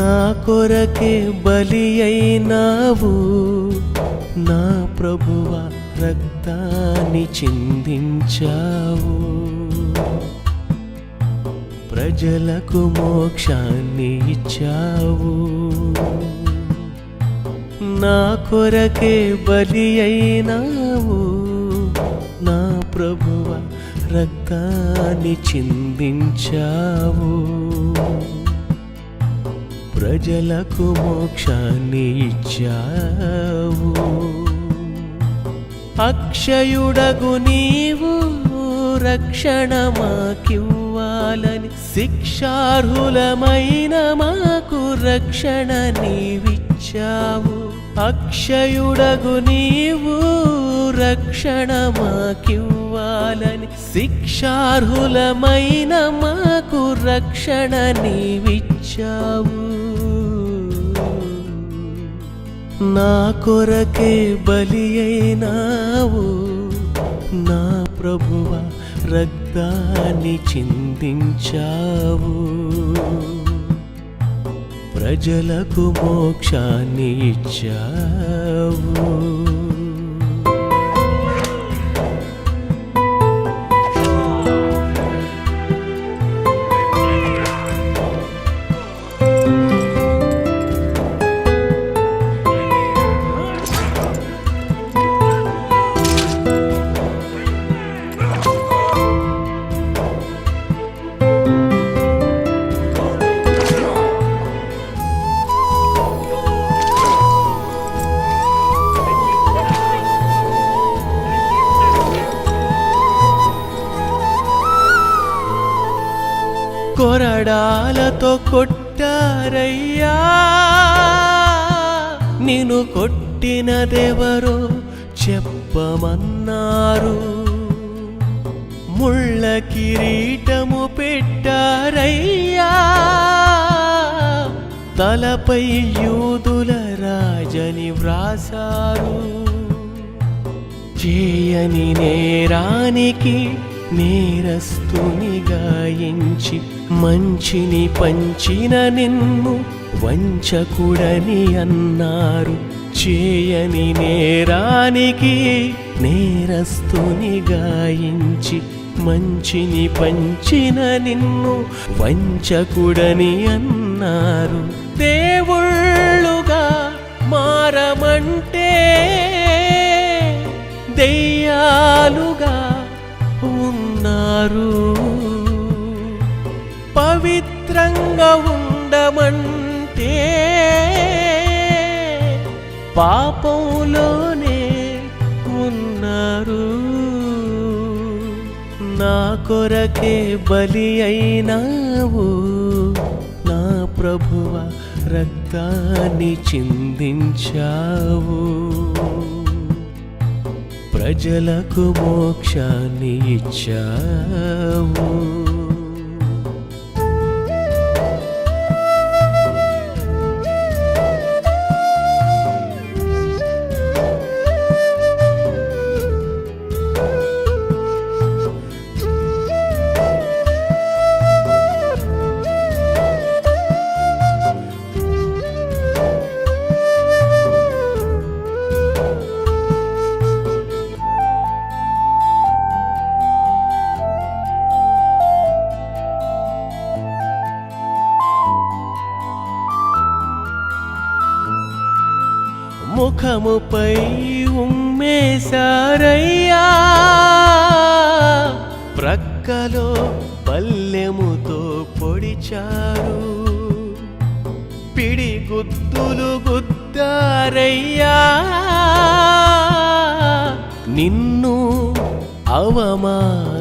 నా కొరకే బలి అయినావు నా ప్రభువా రక్తాన్ని చిందించావు ప్రజలకు మోక్షాన్ని ఇచ్చావు నా కొరకే బలి అయినావు నా ప్రభువా రక్తాన్ని చిందించావు ప్రజలకు మోక్షాన్ని ఇచ్చావు అక్షయుడగు నీవు రక్షణ మాకివ్వాలని శిక్షార్హులమైన మాకు రక్షణ నీవిచ్చావు అక్షయుడగు నీవు రక్షణ మాకివ్వాలని శిక్షార్హులమైన మాకు రక్షణ నీవిచ్చావు నా కొరకే బలి అయినావు నా ప్రభువా రక్తాన్ని చిందించావు ప్రజలకు మోక్షాన్ని ఇచ్చావు కొరడాలతో కొట్టారయ్యా నిన్ను కొట్టినదెవరో చెప్పమన్నారు ముళ్ళ కిరీటము పెట్టారయ్యా తలపై యూదుల రాజని వ్రాసారు చేయని నేరానికి నేరస్తుని గాయించి మంచిని పంచిన నిన్ను వంచకుడని అన్నారు చేయని నేరానికి నేరస్తుని గాయించి మంచిని పంచిన నిన్ను వంచకుడని అన్నారు దేవుళ్ళుగా మారమంటే దెయ్యాలుగా ఉన్నారు పవిత్రంగా ఉండమంటే పాపంలోనే ఉన్నారు నా కొరకే బలి అయినావు నా ప్రభువా రక్తాన్ని చిందించావు ప్రజలకు మోక్షాన్ని ఇచ్చావు ముఖముపై ఉమ్మేశారయ్యా ప్రక్కలో పల్లెముతో పొడిచారు పిడి గుద్దులు గుద్దారయ్యా నిన్ను అవమానపరిచారు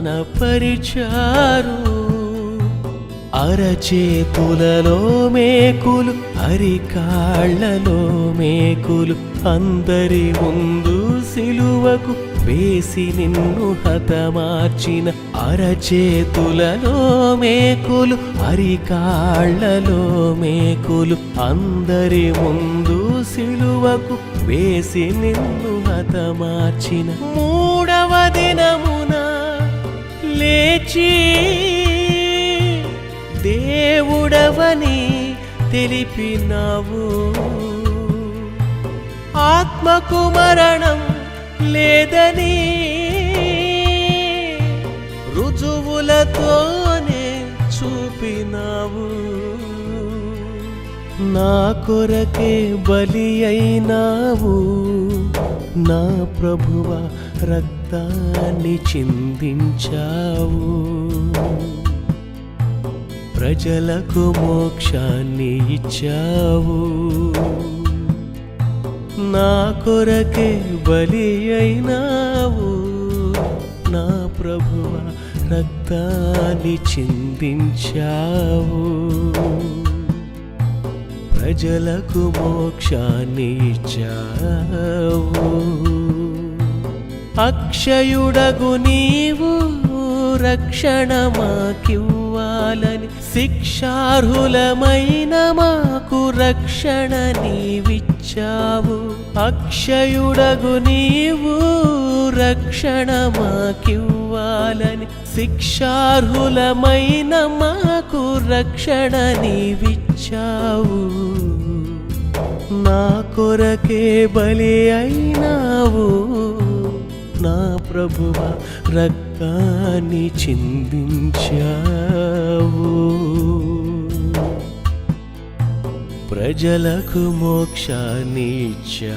అరచేతులలో మేకులు అరికాళ్లలో మేకులు అందరి ముందు సిలువకు వేసి నిన్ను హతమార్చిన అరచేతులలో మేకులు అరికాళ్లలో మేకులు అందరి ముందు సిలువకు వేసి నిన్ను హతమార్చిన మూడవ దినమున లేచి దేవుడవని తెలిపినావు. ఆత్మకు మరణం లేదని రుజువులతోనే చూపినావు. నా కొరకే బలి అయినావు, నా ప్రభువా రక్తాన్ని చిందించావు. ప్రజలకు మోక్షాన్ని ఇచ్చావు. నా కొరకే బలి అయినావు, నా ప్రభువా రక్తాన్ని చిందించావు. ప్రజలకు మోక్షాన్ని ఇచ్చావు. అక్షయుడగు నీవు రక్షణ మాకివ్వాలని శిక్షార్హులమైన మాకు రక్షణ నీవిచ్చావు. అక్షయుడగు నీవు రక్షణ మాకివ్వాలని శిక్షార్హులమైన మాకు రక్షణ నీవిచ్చావు. నా కొరకే బలి అయినావు, నా ప్రభువా రక్తాన్ని చిందించావు. ప్రజలకు మోక్షాన్ని ఇచ్చావు.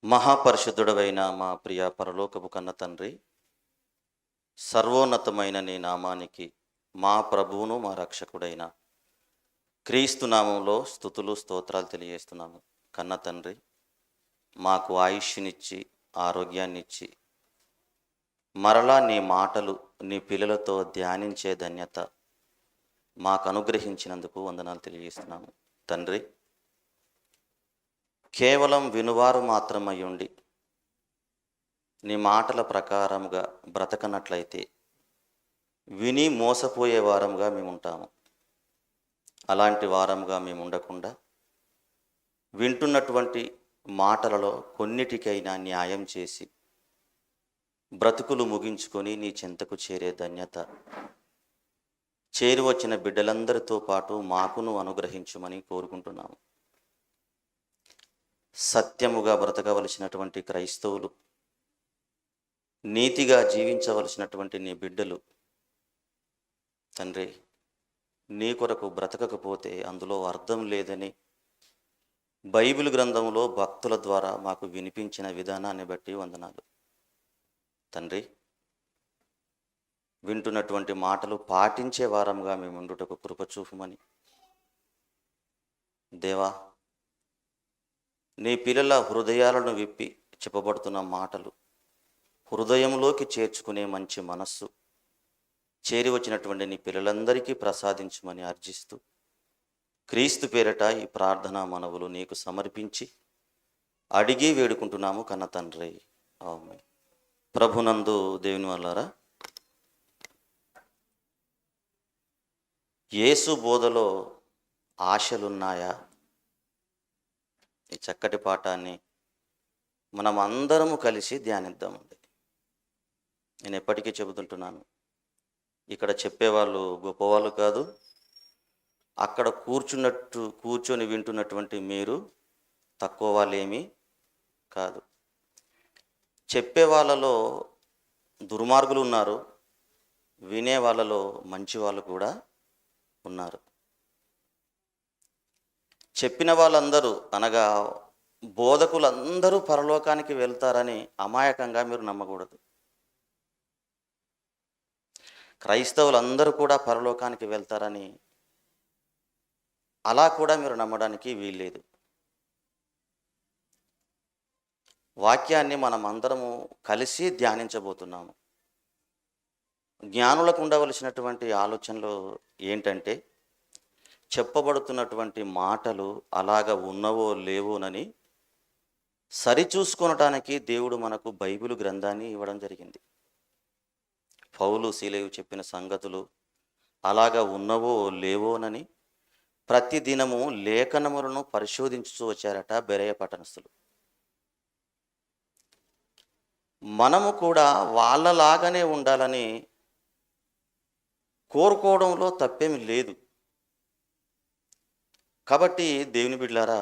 మహాపరిశుద్ధుడవైన మా ప్రియ పరలోకపు కన్న తండ్రి, సర్వోన్నతమైన నీ నామానికి మా ప్రభువును మా రక్షకుడైన క్రీస్తు నామంలో స్తుతులు స్తోత్రాలు తెలియజేస్తున్నాము. కన్న తండ్రి, మాకు ఆయుష్నిచ్చి ఆరోగ్యాన్నిచ్చి మరలా నీ మాటలు నీ పిల్లలతో ధ్యానించే ధన్యత మాకు అనుగ్రహించినందుకు వందనాలు తెలియజేస్తున్నాము. తండ్రి, కేవలం వినువారు మాత్రమై ఉండి నీ మాటల ప్రకారముగా బ్రతకనట్లయితే విని మోసపోయే వారంగా మేము ఉంటాము. అలాంటి వారంగా మేము ఉండకుండా వింటున్నటువంటి మాటలలో కొన్నిటికైనా న్యాయం చేసి బ్రతుకులు ముగించుకొని నీ చెంతకు చేరే ధన్యత చేరి వచ్చిన బిడ్డలందరితో పాటు మాకును అనుగ్రహించుమని కోరుకుంటున్నాము. సత్యముగా బ్రతకవలసినటువంటి క్రైస్తవులు, నీతిగా జీవించవలసినటువంటి నీ బిడ్డలు తండ్రి, నీ కొరకు బ్రతకకపోతే అందులో అర్థం లేదని బైబిల్ గ్రంథంలో భక్తుల ద్వారా మాకు వినిపించిన విధానాన్ని బట్టి వందనాలు. తండ్రి, వింటున్నటువంటి మాటలు పాటించే వారంగా మేము ఉండుటకు కృప చూపుమని. దేవా, నీ పిల్లల హృదయాలను విప్పి చెప్పబడుతున్న మాటలు హృదయంలోకి చేర్చుకునే మంచి మనస్సు చేరి వచ్చినటువంటి నీ పిల్లలందరికీ ప్రసాదించమని అర్జిస్తూ క్రీస్తు పేరట ఈ ప్రార్థనా మనవులు నీకు సమర్పించి అడిగి వేడుకుంటున్నాము కన్న తండ్రి, ఆమేన్. ప్రభునందు దేవుని వల్లారా, యేసు బోధలో ఆశలున్నాయా? ఈ చక్కటి పాఠాన్ని మనం అందరము కలిసి ధ్యానిద్దామండి. నేను ఎప్పటికీ చెబుతుంటున్నాను, ఇక్కడ చెప్పేవాళ్ళు గొప్పవాళ్ళు కాదు, అక్కడ కూర్చొని వింటున్నటువంటి మీరు తక్కువ వాళ్ళేమీ కాదు. చెప్పే వాళ్ళలో దుర్మార్గులు ఉన్నారు, వినే వాళ్ళలో మంచి వాళ్ళు కూడా ఉన్నారు. చెప్పిన వాళ్ళందరూ అనగా బోధకులందరూ పరలోకానికి వెళ్తారని అమాయకంగా మీరు నమ్మకూడదు. క్రైస్తవులందరూ కూడా పరలోకానికి వెళ్తారని అలా కూడా మీరు నమ్మడానికి వీల్లేదు. వాక్యాన్ని మనం అందరము కలిసి ధ్యానించబోతున్నాము. జ్ఞానులకు ఉండవలసినటువంటి ఆలోచనలు ఏంటంటే, చెప్పబడుతున్నటువంటి మాటలు అలాగ ఉన్నవో లేవోనని సరిచూసుకొనటానికి దేవుడు మనకు బైబిల్ గ్రంథాన్ని ఇవ్వడం జరిగింది. పౌలు శీలయు చెప్పిన సంగతులు అలాగా ఉన్నవో లేవోనని ప్రతి దినము లేఖనములను పరిశోధించుతూ వచ్చారట బెరయ పట్టణస్థులు. మనము కూడా వాళ్ళలాగానే ఉండాలని కోరుకోవడంలో తప్పేమి లేదు. కాబట్టి దేవుని బిడ్డలారా,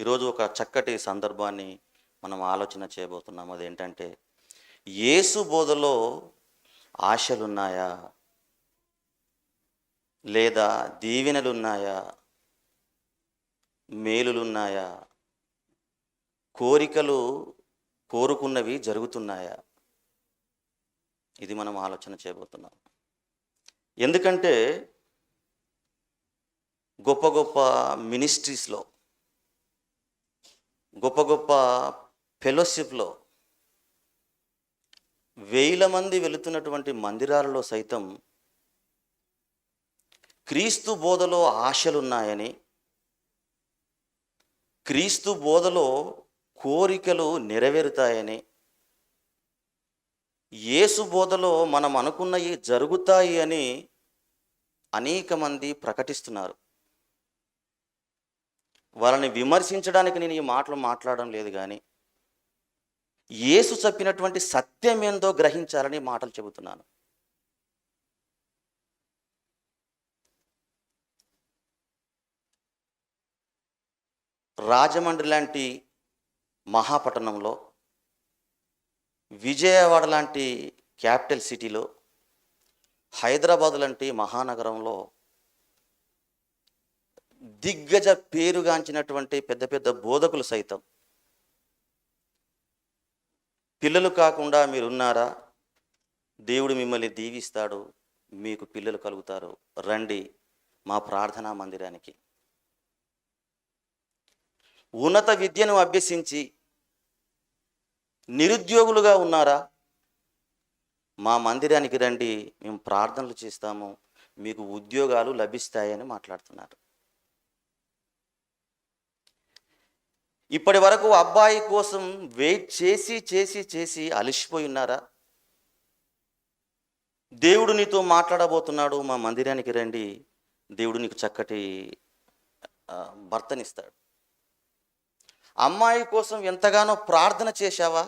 ఈరోజు ఒక చక్కటి సందర్భాన్ని మనం ఆలోచన చేయబోతున్నాం. అదేంటంటే, యేసు బోధలో ఆశలున్నాయా, లేదా దీవెనలున్నాయా, మేలులున్నాయా, కోరికలు కోరుకున్నవి జరుగుతున్నాయా? ఇది మనం ఆలోచన చేయబోతున్నాం. ఎందుకంటే గొప్ప గొప్ప మినిస్ట్రీస్లో, గొప్ప గొప్ప ఫెలోషిప్లో వేల మంది వెళుతున్నటువంటి మందిరాలలో సైతం క్రీస్తు బోధలో ఆశలున్నాయని, క్రీస్తు బోధలో కోరికలు నెరవేరుతాయని, యేసు బోధలో మనం అనుకున్నవి జరుగుతాయి అని అనేక మంది ప్రకటిస్తున్నారు. వాళ్ళని విమర్శించడానికి నేను ఈ మాటలు మాట్లాడడం లేదు, కానీ యేసు చెప్పినటువంటి సత్యం ఏందో గ్రహించాలని మాటలు చెబుతున్నాను. రాజమండ్రి లాంటి మహాపట్టణంలో, విజయవాడ లాంటి క్యాపిటల్ సిటీలో, హైదరాబాద్ లాంటి మహానగరంలో దిగ్గజ పేరుగాంచినటువంటి పెద్ద పెద్ద బోధకులు సైతం, పిల్లలు కాకుండా మీరున్నారా, దేవుడు మిమ్మల్ని దీవిస్తాడు, మీకు పిల్లలు కలుగుతారు, రండి మా ప్రార్థనా మందిరానికి. ఉన్నత విద్యను అభ్యసించి నిరుద్యోగులుగా ఉన్నారా, మా మందిరానికి రండి, మేము ప్రార్థనలు చేస్తాము, మీకు ఉద్యోగాలు లభిస్తాయని మాట్లాడుతున్నారు. ఇప్పటి వరకు అబ్బాయి కోసం వెయిట్ చేసి చేసి చేసి అలసిపోయి ఉన్నారా? దేవుడు నీతో మాట్లాడబోతున్నాడు, మా మందిరానికి రండి, దేవుడు నీకు చక్కటి భర్తనిస్తాడు. అమ్మాయి కోసం ఎంతగానో ప్రార్థన చేశావా?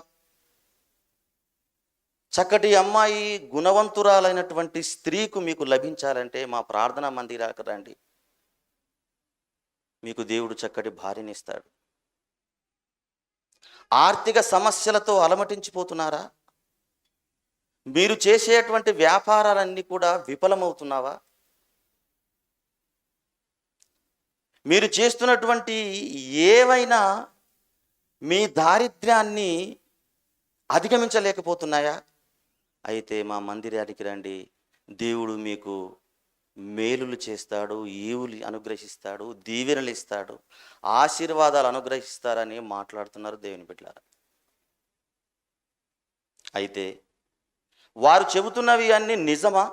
చక్కటి అమ్మాయి, గుణవంతురాలైనటువంటి స్త్రీకు మీకు లభించాలంటే మా ప్రార్థనా మందిరానికి రండి, మీకు దేవుడు చక్కటి భార్యనిస్తాడు. ఆర్థిక సమస్యలతో అలమటించిపోతున్నారా? మీరు చేసేటువంటి వ్యాపారాలన్నీ కూడా విఫలమవుతున్నావా? మీరు చేస్తున్నటువంటి ఏవైనా మీ దారిద్ర్యాన్ని అధిగమించలేకపోతున్నాయా? అయితే మా మందిరానికి రండి, దేవుడు మీకు మేలులు చేస్తాడు, ఈవులు అనుగ్రహిస్తాడు, దీవెనలు ఇస్తాడు, ఆశీర్వాదాలు అనుగ్రహిస్తారని మాట్లాడుతున్నారు దేవుని బిడ్డలారా. అయితే వారు చెబుతున్నవి అన్నీ నిజమా?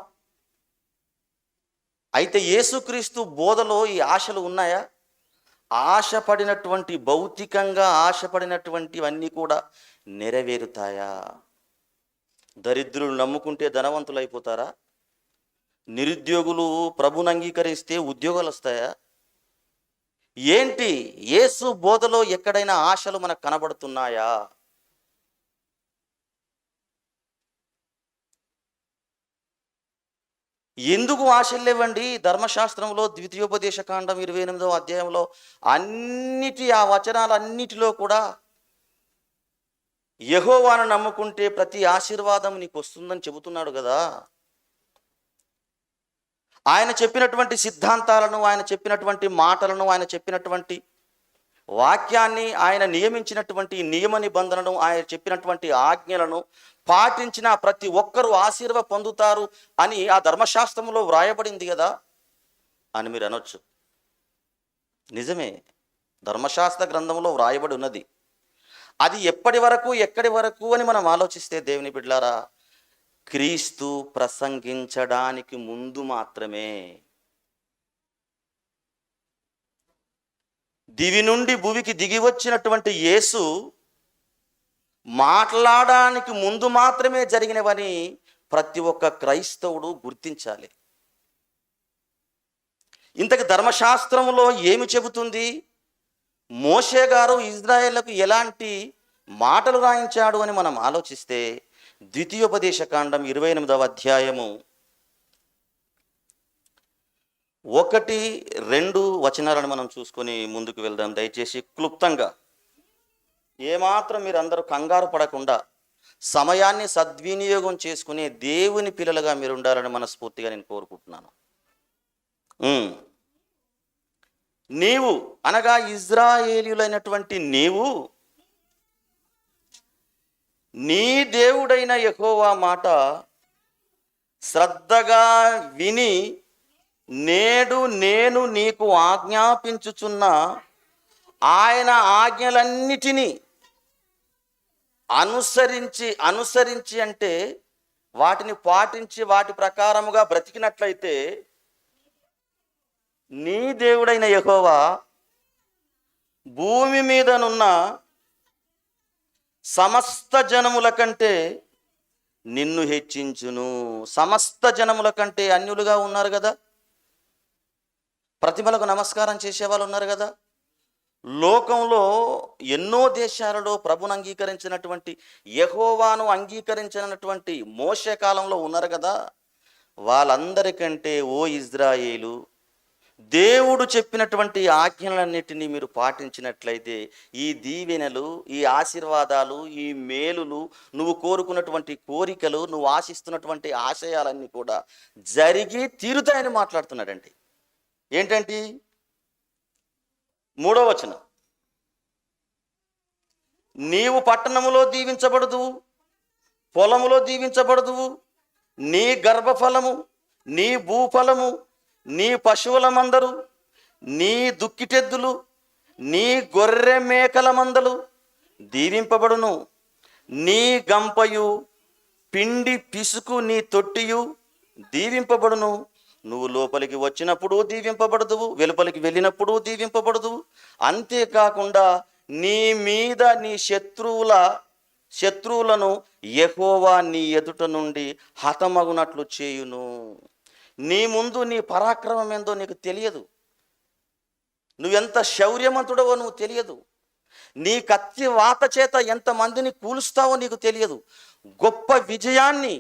అయితే యేసుక్రీస్తు బోధలో ఈ ఆశలు ఉన్నాయా? ఆశపడినటువంటి, భౌతికంగా ఆశపడినటువంటివన్నీ కూడా నెరవేరుతాయా? దరిద్రులు నమ్ముకుంటే ధనవంతులు అయిపోతారా? నిరుద్యోగులు ప్రభుని అంగీకరిస్తే ఉద్యోగాలు వస్తాయా? ఏంటి యేసు బోధలో ఎక్కడైనా ఆశలు మనకు కనబడుతున్నాయా? ఎందుకు ఆశలు లేవండి? ధర్మశాస్త్రంలో ద్వితీయోపదేశ కాండం 28వ అధ్యాయంలో ఆ వచనాలన్నిటిలో కూడా యెహోవాను నమ్ముకుంటే ప్రతి ఆశీర్వాదం నీకు వస్తుందని చెబుతున్నాడు కదా. ఆయన చెప్పినటువంటి సిద్ధాంతాలను, ఆయన చెప్పినటువంటి మాటలను, ఆయన చెప్పినటువంటి వాక్యాన్ని, ఆయన నియమించినటువంటి నియమ నిబంధనలను, ఆయన చెప్పినటువంటి ఆజ్ఞలను పాటించిన ప్రతి ఒక్కరూ పొందుతారు అని ఆ ధర్మశాస్త్రంలో వ్రాయబడింది కదా అని మీరు అనొచ్చు. నిజమే, ధర్మశాస్త్ర గ్రంథంలో వ్రాయబడి ఉన్నది. అది ఎప్పటి వరకు, ఎక్కడి వరకు అని మనం ఆలోచిస్తే దేవుని బిడ్డలారా, క్రీస్తు ప్రసంగించడానికి ముందు మాత్రమే. దివి నుండి భూమికి దిగి వచ్చినటువంటి యేసు మాట్లాడడానికి ముందు మాత్రమే జరిగినవని ప్రతి ఒక్క క్రైస్తవుడు గుర్తించాలి. ఇంతకు ధర్మశాస్త్రంలో ఏమి చెబుతుంది? మోషే గారు ఇజ్రాయేళ్లకు ఎలాంటి మాటలు రాయించాడు అని మనం ఆలోచిస్తే ద్వితీయోపదేశకాండం 28వ అధ్యాయము 1-2 వచనాలను మనం చూసుకొని ముందుకు వెళ్దాం. దయచేసి క్లుప్తంగా, ఏమాత్రం మీరు అందరూ కంగారు పడకుండా సమయాన్ని సద్వినియోగం చేసుకునే దేవుని పిల్లలుగా మీరు ఉండాలని మనస్ఫూర్తిగా నేను కోరుకుంటున్నాను. నీవు అనగా ఇజ్రాయేలీయులైనటువంటి నీవు నీ దేవుడైన యెహోవా మాట శ్రద్ధగా విని నేడు నేను నీకు ఆజ్ఞాపించుచున్న ఆయన ఆజ్ఞలన్నిటినీ అనుసరించి అంటే వాటిని పాటించి వాటి ప్రకారముగా బ్రతికినట్లయితే నీ దేవుడైన యెహోవా భూమి మీదనున్న సమస్త జనముల కంటే నిన్ను హెచ్చించును. సమస్త జనముల కంటే అన్యులుగా ఉన్నారు కదా, ప్రతిమలకు నమస్కారం చేసేవాళ్ళు ఉన్నారు కదా, లోకంలో ఎన్నో దేశాలలో ప్రభును అంగీకరించినటువంటి యెహోవాను అంగీకరించినటువంటి మోషే కాలంలో ఉన్నారు కదా, వాళ్ళందరికంటే ఓ ఇజ్రాయేలు దేవుడు చెప్పినటువంటి ఆజ్ఞలన్నిటినీ మీరు పాటించినట్లయితే ఈ దీవెనలు, ఈ ఆశీర్వాదాలు, ఈ మేలులు, నువ్వు కోరుకున్నటువంటి కోరికలు, నువ్వు ఆశిస్తున్నటువంటి ఆశయాలన్నీ కూడా జరిగి తీరుతాయని మాట్లాడుతున్నాడండి. ఏంటంటే 3వ వచనం, నీవు పట్టణములో దీవించబడదువు, పొలములో దీవించబడదువు, నీ గర్భఫలము, నీ భూఫలము, నీ పశువుల మందరు, నీ దుక్కిటెద్దులు, నీ గొర్రె మేకల మందలు దీవింపబడును. నీ గంపయు పిండి పిసుకు నీ తొట్టియు దీవింపబడును. నువ్వు లోపలికి వచ్చినప్పుడు దీవింపబడదువు, వెలుపలికి వెళ్ళినప్పుడు దీవింపబడదువు. అంతేకాకుండా నీ మీద నీ శత్రువులను యెహోవా నీ ఎదుట నుండి హతమగునట్లు చేయును. నీ ముందు నీ పరాక్రమం ఏందో నీకు తెలియదు, నువ్వెంత శౌర్యవంతుడవో నువ్వు తెలియదు, నీ కత్తి వాత చేత ఎంతమందిని కూలుస్తావో నీకు తెలియదు. గొప్ప విజయాన్ని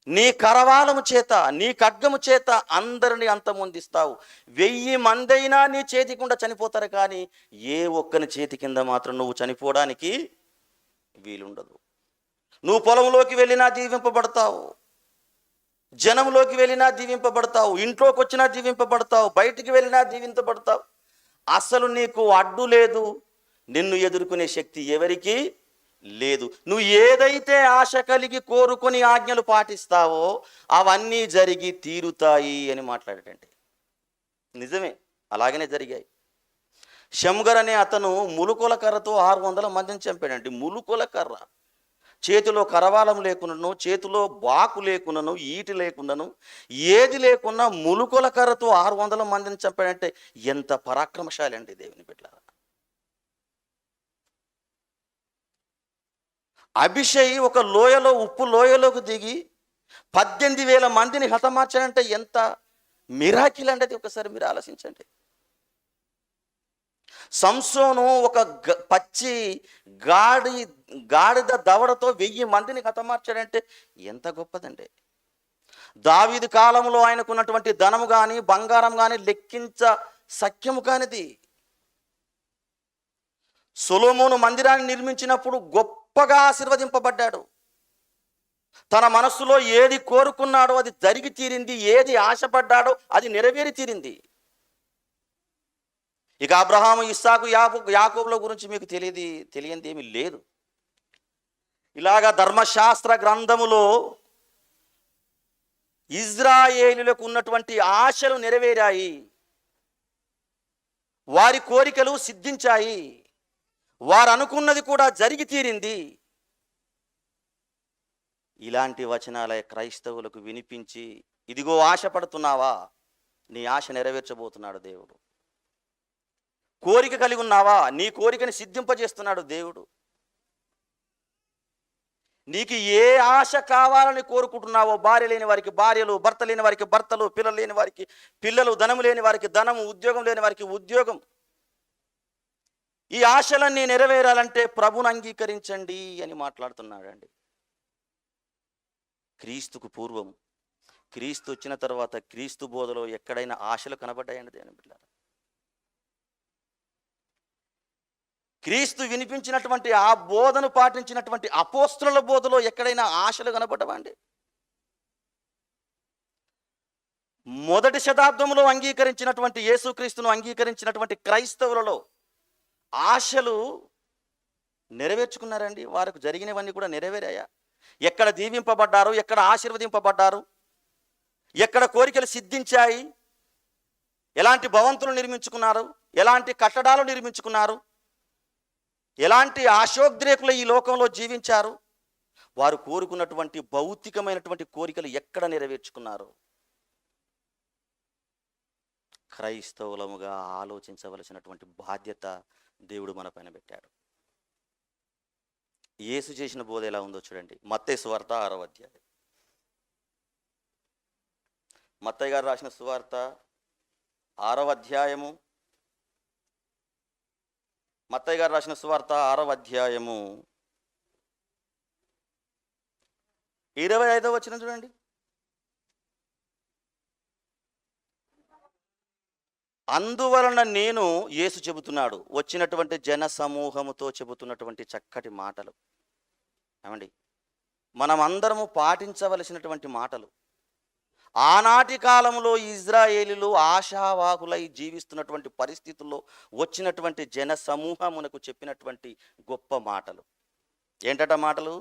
నీ కరవాలము చేత, నీ ఖడ్గము చేత అందరిని అంతమొందిస్తావు. 1000 మందైనా నీ చేతి కింద చనిపోతారు, కానీ ఏ ఒక్కని చేతి కింద మాత్రం నువ్వు చనిపోవడానికి వీలుండదు. నువ్వు పొలంలోకి వెళ్ళినా దీవింపబడతావు, జనంలోకి వెళ్ళినా దీవింపబడతావు, ఇంట్లోకి వచ్చినా దీవింపబడతావు, బయటికి వెళ్ళినా దీవింపబడతావు. అసలు నీకు అడ్డు లేదు, నిన్ను ఎదుర్కొనే శక్తి ఎవరికి లేదు. నువ్వు ఏదైతే ఆశ కలిగి కోరుకొని ఆజ్ఞలు పాటిస్తావో అవన్నీ జరిగి తీరుతాయి అని మాట్లాడటండి. నిజమే, అలాగనే జరిగాయి. షమ్గర్ అనే అతను ములుకొల కర్రతో 600 మందిని చంపాడండి. ములుకొల కర్ర, చేతిలో కరవాలం లేకున్నాను, చేతిలో బాకు లేకున్నాను, ఈటి లేకున్నాను, ఏది లేకున్నా ములుకొల కర్రతో 600 మందిని చంపాడంటే ఎంత పరాక్రమశాలి అండి దేవుని బిడ్డలారా. అభిషేక్ ఒక లోయలో, ఉప్పు లోయలోకి దిగి 18,000 మందిని హతమార్చాడంటే ఎంత మిరాకిల్ అండి అది. ఒకసారి మీరు ఆలోచించండి. సంసోను ఒక పచ్చి గాడిద దవడతో 1000 మందిని హతమార్చాడంటే ఎంత గొప్పదండి. దావీదు కాలంలో ఆయనకున్నటువంటి ధనము కానీ బంగారం కానీ లెక్కించ సఖ్యము కానిది. సొలొమోను మందిరాన్ని నిర్మించినప్పుడు గొప్పగా ఆశీర్వదింపబడ్డాడు. తన మనస్సులో ఏది కోరుకున్నాడో అది జరిగి తీరింది, ఏది ఆశపడ్డాడో అది నెరవేరి తీరింది. ఇక అబ్రహాము, ఇస్సాకు, యాకోబుల గురించి మీకు తెలియంది ఏమీ లేదు. ఇలాగా ధర్మశాస్త్ర గ్రంథములో ఇజ్రాయేలులకు ఉన్నటువంటి ఆశలు నెరవేరాయి, వారి కోరికలు సిద్ధించాయి, వారు అనుకున్నది కూడా జరిగి తీరింది. ఇలాంటి వచనాలే క్రైస్తవులకు వినిపించి, ఇదిగో ఆశపడుతున్నావా, నీ ఆశ నెరవేర్చబోతున్నాడు దేవుడు. కోరిక కలిగి ఉన్నావా, నీ కోరికని సిద్ధింపజేస్తున్నాడు దేవుడు. నీకు ఏ ఆశ కావాలని కోరుకుంటున్నావో, భార్య లేని వారికి భార్యలు, భర్త లేని వారికి భర్తలు, పిల్లలు లేని వారికి పిల్లలు, ధనము లేని వారికి ధనము, ఉద్యోగం లేని వారికి ఉద్యోగం, ఈ ఆశలన్నీ నెరవేరాలంటే ప్రభుని అంగీకరించండి అని మాట్లాడుతున్నాడండి. క్రీస్తుకు పూర్వం, క్రీస్తు వచ్చిన తర్వాత క్రీస్తు బోధలో ఎక్కడైనా ఆశలు కనబడ్డాయండి దేవుని బిడ్డలారా? క్రీస్తు వినిపించినటువంటి ఆ బోధను పాటించినటువంటి అపోస్తుల బోధలో ఎక్కడైనా ఆశలు కనబడ్డవండి? మొదటి శతాబ్దంలో అంగీకరించినటువంటి యేసుక్రీస్తును అంగీకరించినటువంటి క్రైస్తవులలో ఆశలు నెరవేర్చుకున్నారండి? వారికి జరిగినవన్నీ కూడా నెరవేరాయా? ఎక్కడ దీవింపబడ్డారు, ఎక్కడ ఆశీర్వదింపబడ్డారు, ఎక్కడ కోరికలు సిద్ధించాయి, ఎలాంటి భవంతులు నిర్మించుకున్నారు, ఎలాంటి కట్టడాలు నిర్మించుకున్నారు, ఎలాంటి ఆశోద్రేకులు ఈ లోకంలో జీవించారు, వారు కోరుకున్నటువంటి భౌతికమైనటువంటి కోరికలు ఎక్కడ నెరవేర్చుకున్నారు? క్రైస్తవులముగా ఆలోచించవలసినటువంటి బాధ్యత దేవుడు మన పైన పెట్టాడు. యేసు చేసిన బోధ ఎలా ఉందో చూడండి. మత్తయి సువార్త 6వ అధ్యాయం. మత్తయి గారు రాసిన సువార్త 6వ అధ్యాయము. మత్తయి గారు రాసిన సువార్త 6వ అధ్యాయము 25వ వచనం చూడండి. అందువలన నేను, యేసు చెబుతున్నాడు, వచ్చినటువంటి జన సమూహముతో చెబుతున్నటువంటి చక్కటి మాటలు ఏమండి, మనం అందరము పాటించవలసినటువంటి మాటలు. ఆనాటి కాలంలో ఇజ్రాయేలీలు ఆశావాహులై జీవిస్తున్నటువంటి పరిస్థితుల్లో వచ్చినటువంటి జన సమూహమునకు చెప్పినటువంటి గొప్ప మాటలు ఏంటట? మాటలు,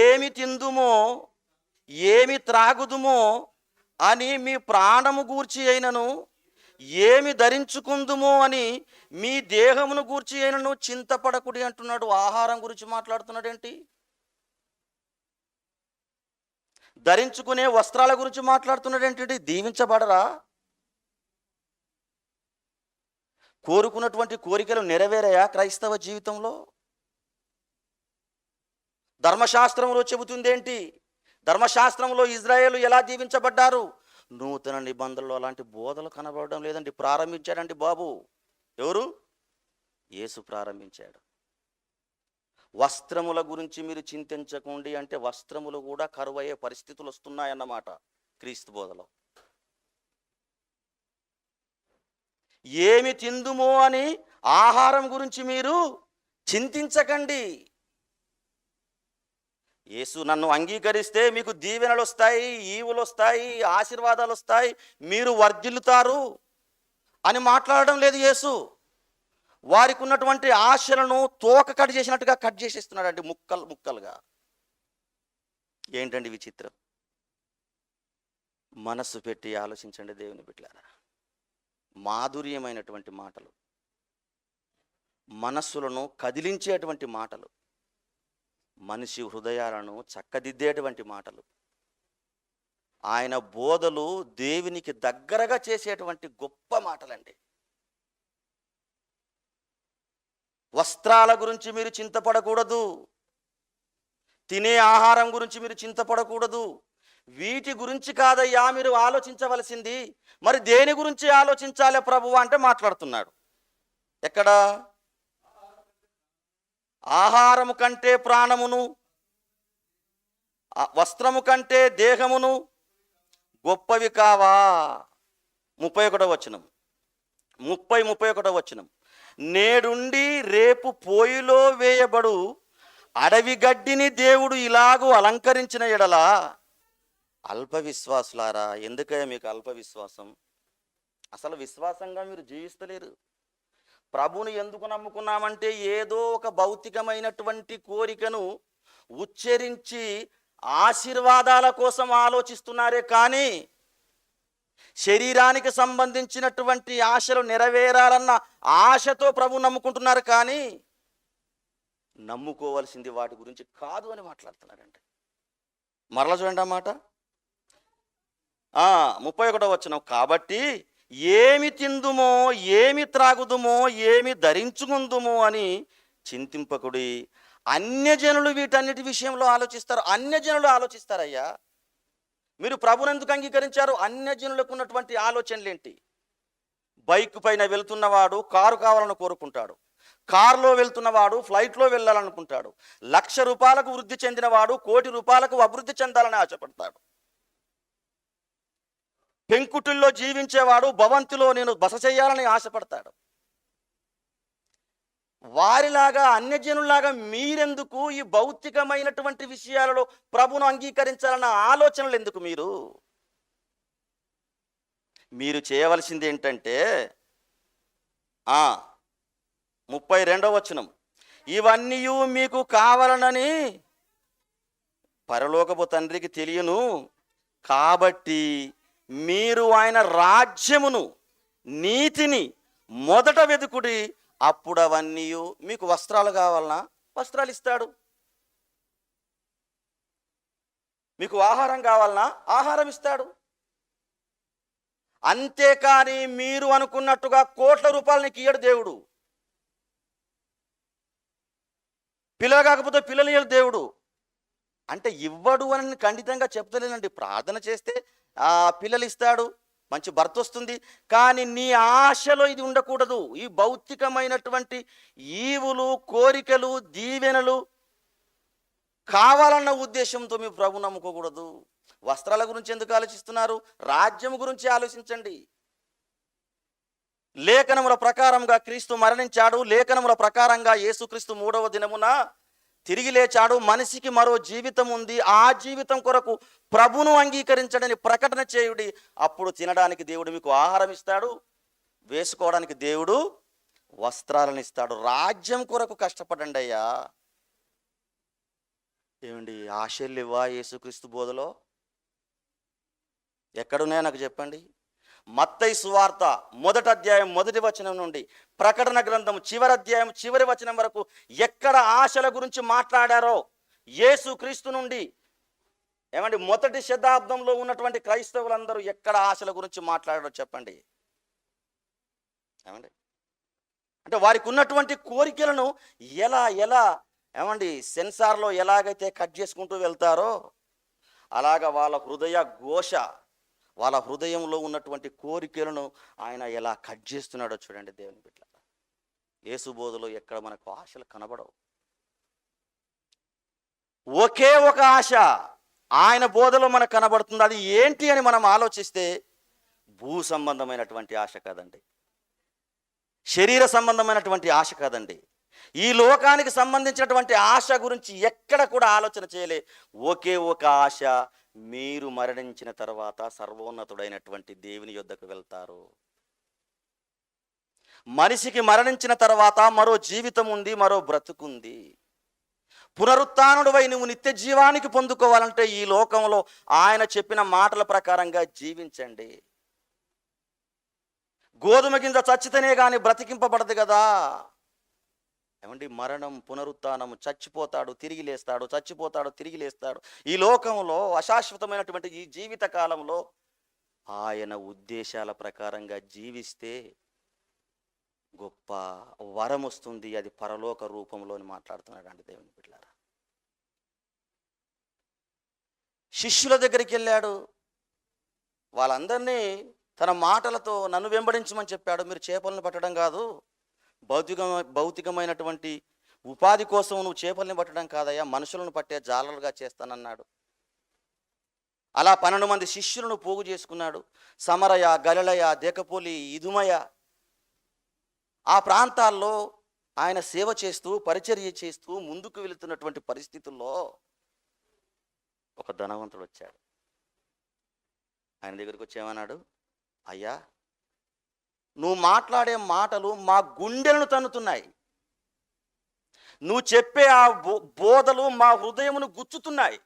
ఏమి తిందుమో ఏమి త్రాగుదుమో అని మీ ప్రాణము గూర్చి అయినను, ఏమి ధరించుకుందుమో అని మీ దేహమును గూర్చి అయినను చింతపడకుడి అంటున్నాడు. ఆహారం గురించి మాట్లాడుతున్నాడు ఏంటి? ధరించుకునే వస్త్రాల గురించి మాట్లాడుతున్నాడు ఏంటి? దీవించబడరా? కోరుకున్నటువంటి కోరికలు నెరవేరాయా క్రైస్తవ జీవితంలో? ధర్మశాస్త్రంలో చెబుతుందేంటి? ధర్మశాస్త్రంలో ఇజ్రాయేలు ఎలా దీవించబడ్డారు? నూతన నిబంధనలో అలాంటి బోధలు కనబడడం లేదండి. ప్రారంభించాడండి బాబు. ఎవరు? యేసు ప్రారంభించాడు. వస్త్రముల గురించి మీరు చింతించకండి అంటే వస్త్రములు కూడా కరువయ్యే పరిస్థితులు వస్తున్నాయన్నమాట క్రీస్తు బోధలో. ఏమి తిందుమో అని ఆహారం గురించి మీరు చింతించకండి. యేసు నన్ను అంగీకరిస్తే మీకు దీవెనలు వస్తాయి, ఈవులు వస్తాయి, ఆశీర్వాదాలు వస్తాయి, మీరు వర్ధిల్లుతారు అని మాట్లాడడం లేదు యేసు. వారికి ఉన్నటువంటి ఆశలను తోక కట్ చేసినట్టుగా కట్ చేసేస్తున్నాడు అండి, ముక్కలు ముక్కలుగా. ఏంటండి విచిత్రం? మనస్సు పెట్టి ఆలోచించండి దేవుని బిడ్డలారా. మాధుర్యమైనటువంటి మాటలు, మనస్సులను కదిలించేటువంటి మాటలు, మనిషి హృదయాలను చక్కదిద్దేటువంటి మాటలు, ఆయన బోధలు దేవునికి దగ్గరగా చేసేటువంటి గొప్ప మాటలండి. వస్త్రాల గురించి మీరు చింతపడకూడదు, తినే ఆహారం గురించి మీరు చింతపడకూడదు. వీటి గురించి కాదయ్యా మీరు ఆలోచించవలసింది. మరి దేని గురించి ఆలోచించాలి ప్రభువా అంటే మాట్లాడుతున్నాడు. ఎక్కడ? ఆహారము కంటే ప్రాణమును, వస్త్రము కంటే దేహమును గొప్పవి కావా? 31వ వచనం, 31వ వచనం. నేడుండి రేపు పోయిలో వేయబడు అడవి గడ్డిని దేవుడు ఇలాగూ అలంకరించిన ఎడల అల్ప విశ్వాసులారా. ఎందుకయ్యా మీకు అల్ప విశ్వాసం? అసలు విశ్వాసంగా మీరు జీవిస్తలేరు. ప్రభుని ఎందుకు నమ్ముకున్నామంటే ఏదో ఒక భౌతికమైనటువంటి కోరికను ఉచ్చరించి ఆశీర్వాదాల కోసం ఆలోచిస్తున్నారే కానీ శరీరానికి సంబంధించినటువంటి ఆశలు నెరవేరాలన్న ఆశతో ప్రభు నమ్ముకుంటున్నారు కానీ నమ్ముకోవాల్సింది వాటి గురించి కాదు అని మాట్లాడుతున్నారండి. మరలా చూడండి ఆ మాట. 31వ వచనం. కాబట్టి ఏమి తిందుమో ఏమి త్రాగుదుమో ఏమి ధరించుకుందుమో అని చింతింపకుడి, అన్యజనులు వీటన్నిటి విషయంలో ఆలోచిస్తారు. అన్యజనులు ఆలోచిస్తారయ్యా. మీరు ప్రభువును ఎందుకు అంగీకరించారు? అన్యజనులకు ఉన్నటువంటి ఆలోచనలు ఏంటి? బైక్ పైన వెళ్తున్నవాడు కారు కావాలని కోరుకుంటాడు. కారులో వెళ్తున్నవాడు ఫ్లైట్లో వెళ్ళాలనుకుంటాడు. 1,00,000 రూపాయలకు వృద్ధి చెందినవాడు 1,00,00,000 రూపాయలకు అభివృద్ధి చెందాలని ఆశపడతాడు. పెంకుటిల్లో జీవించేవాడు భవంతిలో నేను బస చేయాలని ఆశపడతాడు. వారిలాగా అన్యజనులాగా మీరెందుకు ఈ భౌతికమైనటువంటి విషయాలలో ప్రభువును అంగీకరించాలన్న ఆలోచనలు ఎందుకు? మీరు చేయవలసింది ఏంటంటే 32వ వచనం, ఇవన్నీ మీకు కావాలనని పరలోకపు తండ్రికి తెలియను, కాబట్టి మీరు ఆయన రాజ్యమును నీతిని మొదట వెతుకుడి, అప్పుడు అవన్నీ మీకు. వస్త్రాలు కావాలన్నా వస్త్రాలు ఇస్తాడు, మీకు ఆహారం కావాలన్నా ఆహారం ఇస్తాడు. అంతేకాని మీరు అనుకున్నట్టుగా 1,00,00,000 రూపాయలు నీకు ఇయ్యడు దేవుడు. పిల్లలు కాకపోతే పిల్లలు ఇయ్యడు దేవుడు. అంటే ఇవ్వడు అని ఖండితంగా చెప్తలేనండి. ప్రార్థన చేస్తే పిల్లలు ఇస్తాడు, మంచి భర్త వస్తుంది. కానీ నీ ఆశలో ఇది ఉండకూడదు. ఈ భౌతికమైనటువంటి ఈవులు, కోరికలు, దీవెనలు కావాలన్న ఉద్దేశంతో మీ ప్రభు నమ్ముకోకూడదు. వస్త్రాల గురించి ఎందుకు ఆలోచిస్తున్నారు? రాజ్యం గురించి ఆలోచించండి. లేఖనముల ప్రకారంగా క్రీస్తు మరణించాడు. లేఖనముల ప్రకారంగా యేసుక్రీస్తు 3వ దినమున తిరిగి లేచాడు. మనిషికి మరో జీవితం ఉంది. ఆ జీవితం కొరకు ప్రభును అంగీకరించడని ప్రకటన చేయుడి. అప్పుడు తినడానికి దేవుడు మీకు ఆహారం ఇస్తాడు, వేసుకోవడానికి దేవుడు వస్త్రాలను ఇస్తాడు. రాజ్యం కొరకు కష్టపడండి అయ్యా. ఏమండి, ఆశలు ఇవ్వా యేసుక్రీస్తు బోధలో? ఎక్కడున్నాయో నాకు చెప్పండి. మత్తయి సువార్త 1వ అధ్యాయం 1వ వచనం నుండి ప్రకటన గ్రంథం చివరి అధ్యాయం చివరి వచనం వరకు ఎక్కడ ఆశల గురించి మాట్లాడారో యేసుక్రీస్తు నుండి, ఏమండి, మొదటి శతాబ్దంలో ఉన్నటువంటి క్రైస్తవులందరూ ఎక్కడ ఆశల గురించి మాట్లాడారో చెప్పండి. ఏమండి, అంటే వారికి ఉన్నటువంటి కోరికలను ఎలా ఏమండి సెన్సార్లో ఎలాగైతే కట్ చేసుకుంటూ వెళ్తారో అలాగా వాళ్ళ హృదయ ఘోష, వాళ్ళ హృదయంలో ఉన్నటువంటి కోరికలను ఆయన ఎలా కట్ చేస్తున్నాడో చూడండి. దేవుని బిడ్డలారా, యేసు బోధలో ఎక్కడ మనకు ఆశలు కనబడవు. ఒకే ఒక ఆశ ఆయన బోధలో మనకు కనబడుతుంది. అది ఏంటి అని మనం ఆలోచిస్తే భూ సంబంధమైనటువంటి ఆశ కాదండి, శరీర సంబంధమైనటువంటి ఆశ కాదండి, ఈ లోకానికి సంబంధించినటువంటి ఆశ గురించి ఎక్కడ కూడా ఆలోచన చేయలే. ఒకే ఒక ఆశ, మీరు మరణించిన తర్వాత సర్వోన్నతుడైనటువంటి దేవుని యొద్దకు వెళ్తారు. మనిషికి మరణించిన తర్వాత మరో జీవితం ఉంది, మరో బ్రతుకుంది. పునరుత్థానుడివై నువ్వు నిత్య జీవానికి పొందుకోవాలంటే ఈ లోకంలో ఆయన చెప్పిన మాటల ప్రకారంగా జీవించండి. గోధుమ గింజ చచ్చితేనే కానీ బ్రతికింపబడదు కదా. ఏమండి, మరణం, పునరుత్థానం, చచ్చిపోతాడు తిరిగి లేస్తాడు, చచ్చిపోతాడు తిరిగి లేస్తాడు. ఈ లోకంలో అశాశ్వతమైనటువంటి ఈ జీవిత కాలంలో ఆయన ఉద్దేశాల ప్రకారంగా జీవిస్తే గొప్ప వరం వస్తుంది. అది పరలోక రూపంలో మాట్లాడుతున్నాడు అండి దేవుని బిడ్డలారా. శిష్యుల దగ్గరికి వెళ్ళాడు, వాళ్ళందరినీ తన మాటలతో నన్ను వెంబడించమని చెప్పాడు. మీరు చేపలను పట్టడం కాదు, భౌతికమైనటువంటి ఉపాధి కోసం నువ్వు చేపల్ని పట్టడం కాదయ్యా, మనుషులను పట్టే జాలలుగా చేస్తానన్నాడు. అలా 12 మంది శిష్యులను పోగు చేసుకున్నాడు. సమరయ, గలిలయ, దెకపోలి, ఇదుమయ ఆ ప్రాంతాల్లో ఆయన సేవ చేస్తూ పరిచర్య చేస్తూ ముందుకు వెళుతున్నటువంటి పరిస్థితుల్లో ఒక ధనవంతుడు వచ్చాడు. ఆయన దగ్గరికి వచ్చేమన్నాడు, అయ్యా, నువ్వు మాట్లాడే మాటలు మా గుండెలను తన్నుతున్నాయి, నువ్వు చెప్పే ఆ బోధలు మా హృదయమును గుచ్చుతున్నాయి.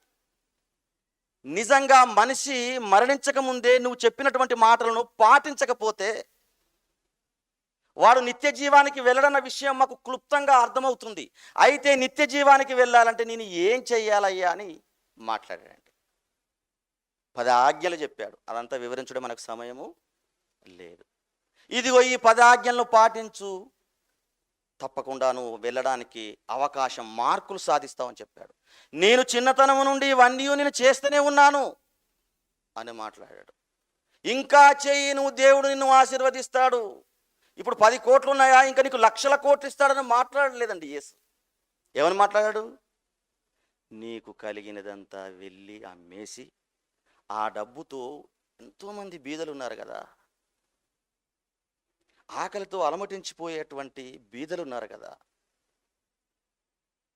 నిజంగా మనిషి మరణించక ముందే నువ్వు చెప్పినటువంటి మాటలను పాటించకపోతే వాడు నిత్య జీవానికి వెళ్ళడన్న విషయం మాకు క్లుప్తంగా అర్థమవుతుంది. అయితే నిత్య జీవానికి వెళ్ళాలంటే నేను ఏం చెయ్యాలయ్యా అని మాట్లాడాడండి. 10 ఆజ్ఞలు చెప్పాడు. అదంతా వివరించడం మనకు సమయము లేదు. ఇదిగో ఈ 10 ఆజ్ఞలను పాటించు, తప్పకుండా నువ్వు వెళ్ళడానికి అవకాశం, మార్కులు సాధిస్తావని చెప్పాడు. నేను చిన్నతనం నుండి ఇవన్నీ నేను చేస్తూనే ఉన్నాను అని మాట్లాడాడు. ఇంకా చెయ్యి, నువ్వు దేవుడు నిన్ను ఆశీర్వదిస్తాడు. ఇప్పుడు 10 కోట్లు ఉన్నాయా, ఇంకా నీకు లక్షల కోట్లు ఇస్తాడని మాట్లాడలేదండి యేసు. ఏమని మాట్లాడాడు? నీకు కలిగినదంతా వెళ్ళి అమ్మేసి ఆ డబ్బుతో, ఎంతోమంది బీదలు ఉన్నారు కదా, ఆకలితో అలమటించిపోయేటువంటి బీదలు ఉన్నారు కదా,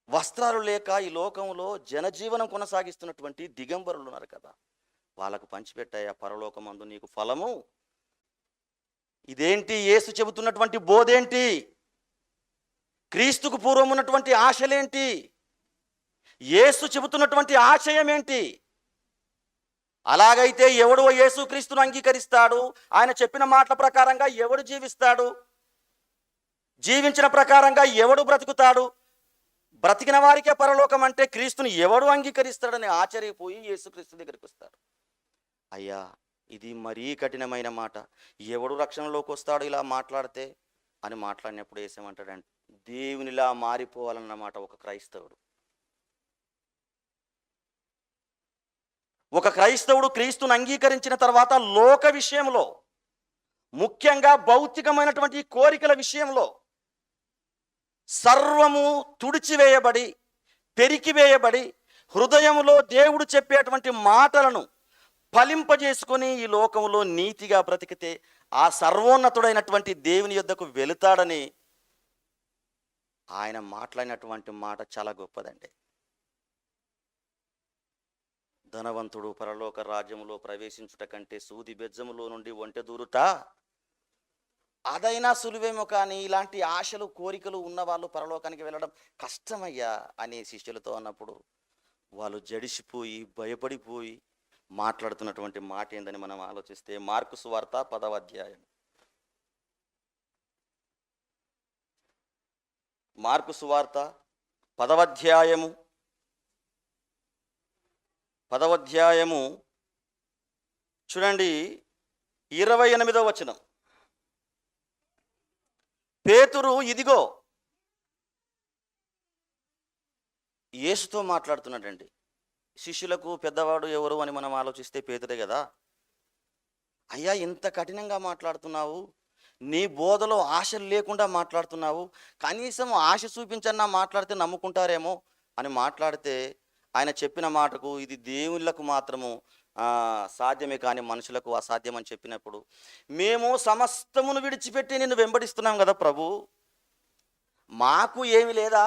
వస్త్రాలు లేక ఈ లోకంలో జనజీవనం కొనసాగిస్తున్నటువంటి దిగంబరులు ఉన్నారు కదా, వాళ్ళకు పంచిపెట్టాయా పరలోకమందు నీకు ఫలము. ఇదేంటి యేసు చెబుతున్నటువంటి బోధేంటి? క్రీస్తుకు పూర్వం ఉన్నటువంటి ఆశలేంటి? యేసు చెబుతున్నటువంటి ఆశయం ఏంటి? అలాగైతే ఎవడు యేసుక్రీస్తును అంగీకరిస్తాడు, ఆయన చెప్పిన మాటల ప్రకారంగా ఎవడు జీవిస్తాడు, జీవించిన ప్రకారంగా ఎవడు బ్రతుకుతాడు, బ్రతికిన వారికే పరలోకం అంటే క్రీస్తుని ఎవడు అంగీకరిస్తాడని ఆశ్చర్యపోయి యేసుక్రీస్తు దగ్గరికి వస్తాడు. అయ్యా, ఇది మరీ కఠినమైన మాట, ఎవడు రక్షణలోకి వస్తాడు ఇలా మాట్లాడితే అని మాట్లాడినప్పుడు ఏసేమంటాడంటే, దేవునిలా మారిపోవాలన్నమాట ఒక క్రైస్తవుడు. ఒక క్రైస్తవుడు క్రీస్తును అంగీకరించిన తర్వాత లోక విషయంలో, ముఖ్యంగా భౌతికమైనటువంటి కోరికల విషయంలో సర్వము తుడిచివేయబడి, పెరికివేయబడి, హృదయంలో దేవుడు చెప్పేటువంటి మాటలను ఫలింపజేసుకొని ఈ లోకంలో నీతిగా బ్రతికితే ఆ సర్వోన్నతుడైనటువంటి దేవుని యొద్దకు వెళుతాడని ఆయన మాట్లాడినటువంటి మాట చాలా గొప్పదండి. ధనవంతుడు పరలోక రాజ్యములో ప్రవేశించుట కంటే సూది బెజ్జములో నుండి ఒంటె దూరుట అదైనా సులువేమో, కానీ ఇలాంటి ఆశలు కోరికలు ఉన్నవాళ్ళు పరలోకానికి వెళ్ళడం కష్టమయ్యా అని శిష్యులతో అన్నప్పుడు వాళ్ళు జడిసిపోయి భయపడిపోయి మాట్లాడుతున్నటువంటి మాట ఏందని మనం ఆలోచిస్తే, మార్కు సువార్త 10వ అధ్యాయం, మార్కు సువార్త 10వ అధ్యాయము 10వ అధ్యాయము చూడండి, 28వ వచనం. పేతురు ఇదిగో, యేసుతో మాట్లాడుతున్నాడండి. శిష్యులకు పెద్దవాడు ఎవరు అని మనం ఆలోచిస్తే పేతురే కదా. అయ్యా, ఇంత కఠినంగా మాట్లాడుతున్నావు, నీ బోధలో ఆశలు లేకుండా మాట్లాడుతున్నావు, కనీసం ఆశ చూపించన్నా మాట్లాడితే నమ్ముకుంటారేమో అని మాట్లాడితే, ఆయన చెప్పిన మాటకు ఇది దేవుళ్ళకు మాత్రము సాధ్యమే కానీ మనుషులకు అసాధ్యం అని చెప్పినప్పుడు, మేము సమస్తమును విడిచిపెట్టి నిన్ను వెంబడిస్తున్నాం కదా ప్రభు, మాకు ఏమి లేదా?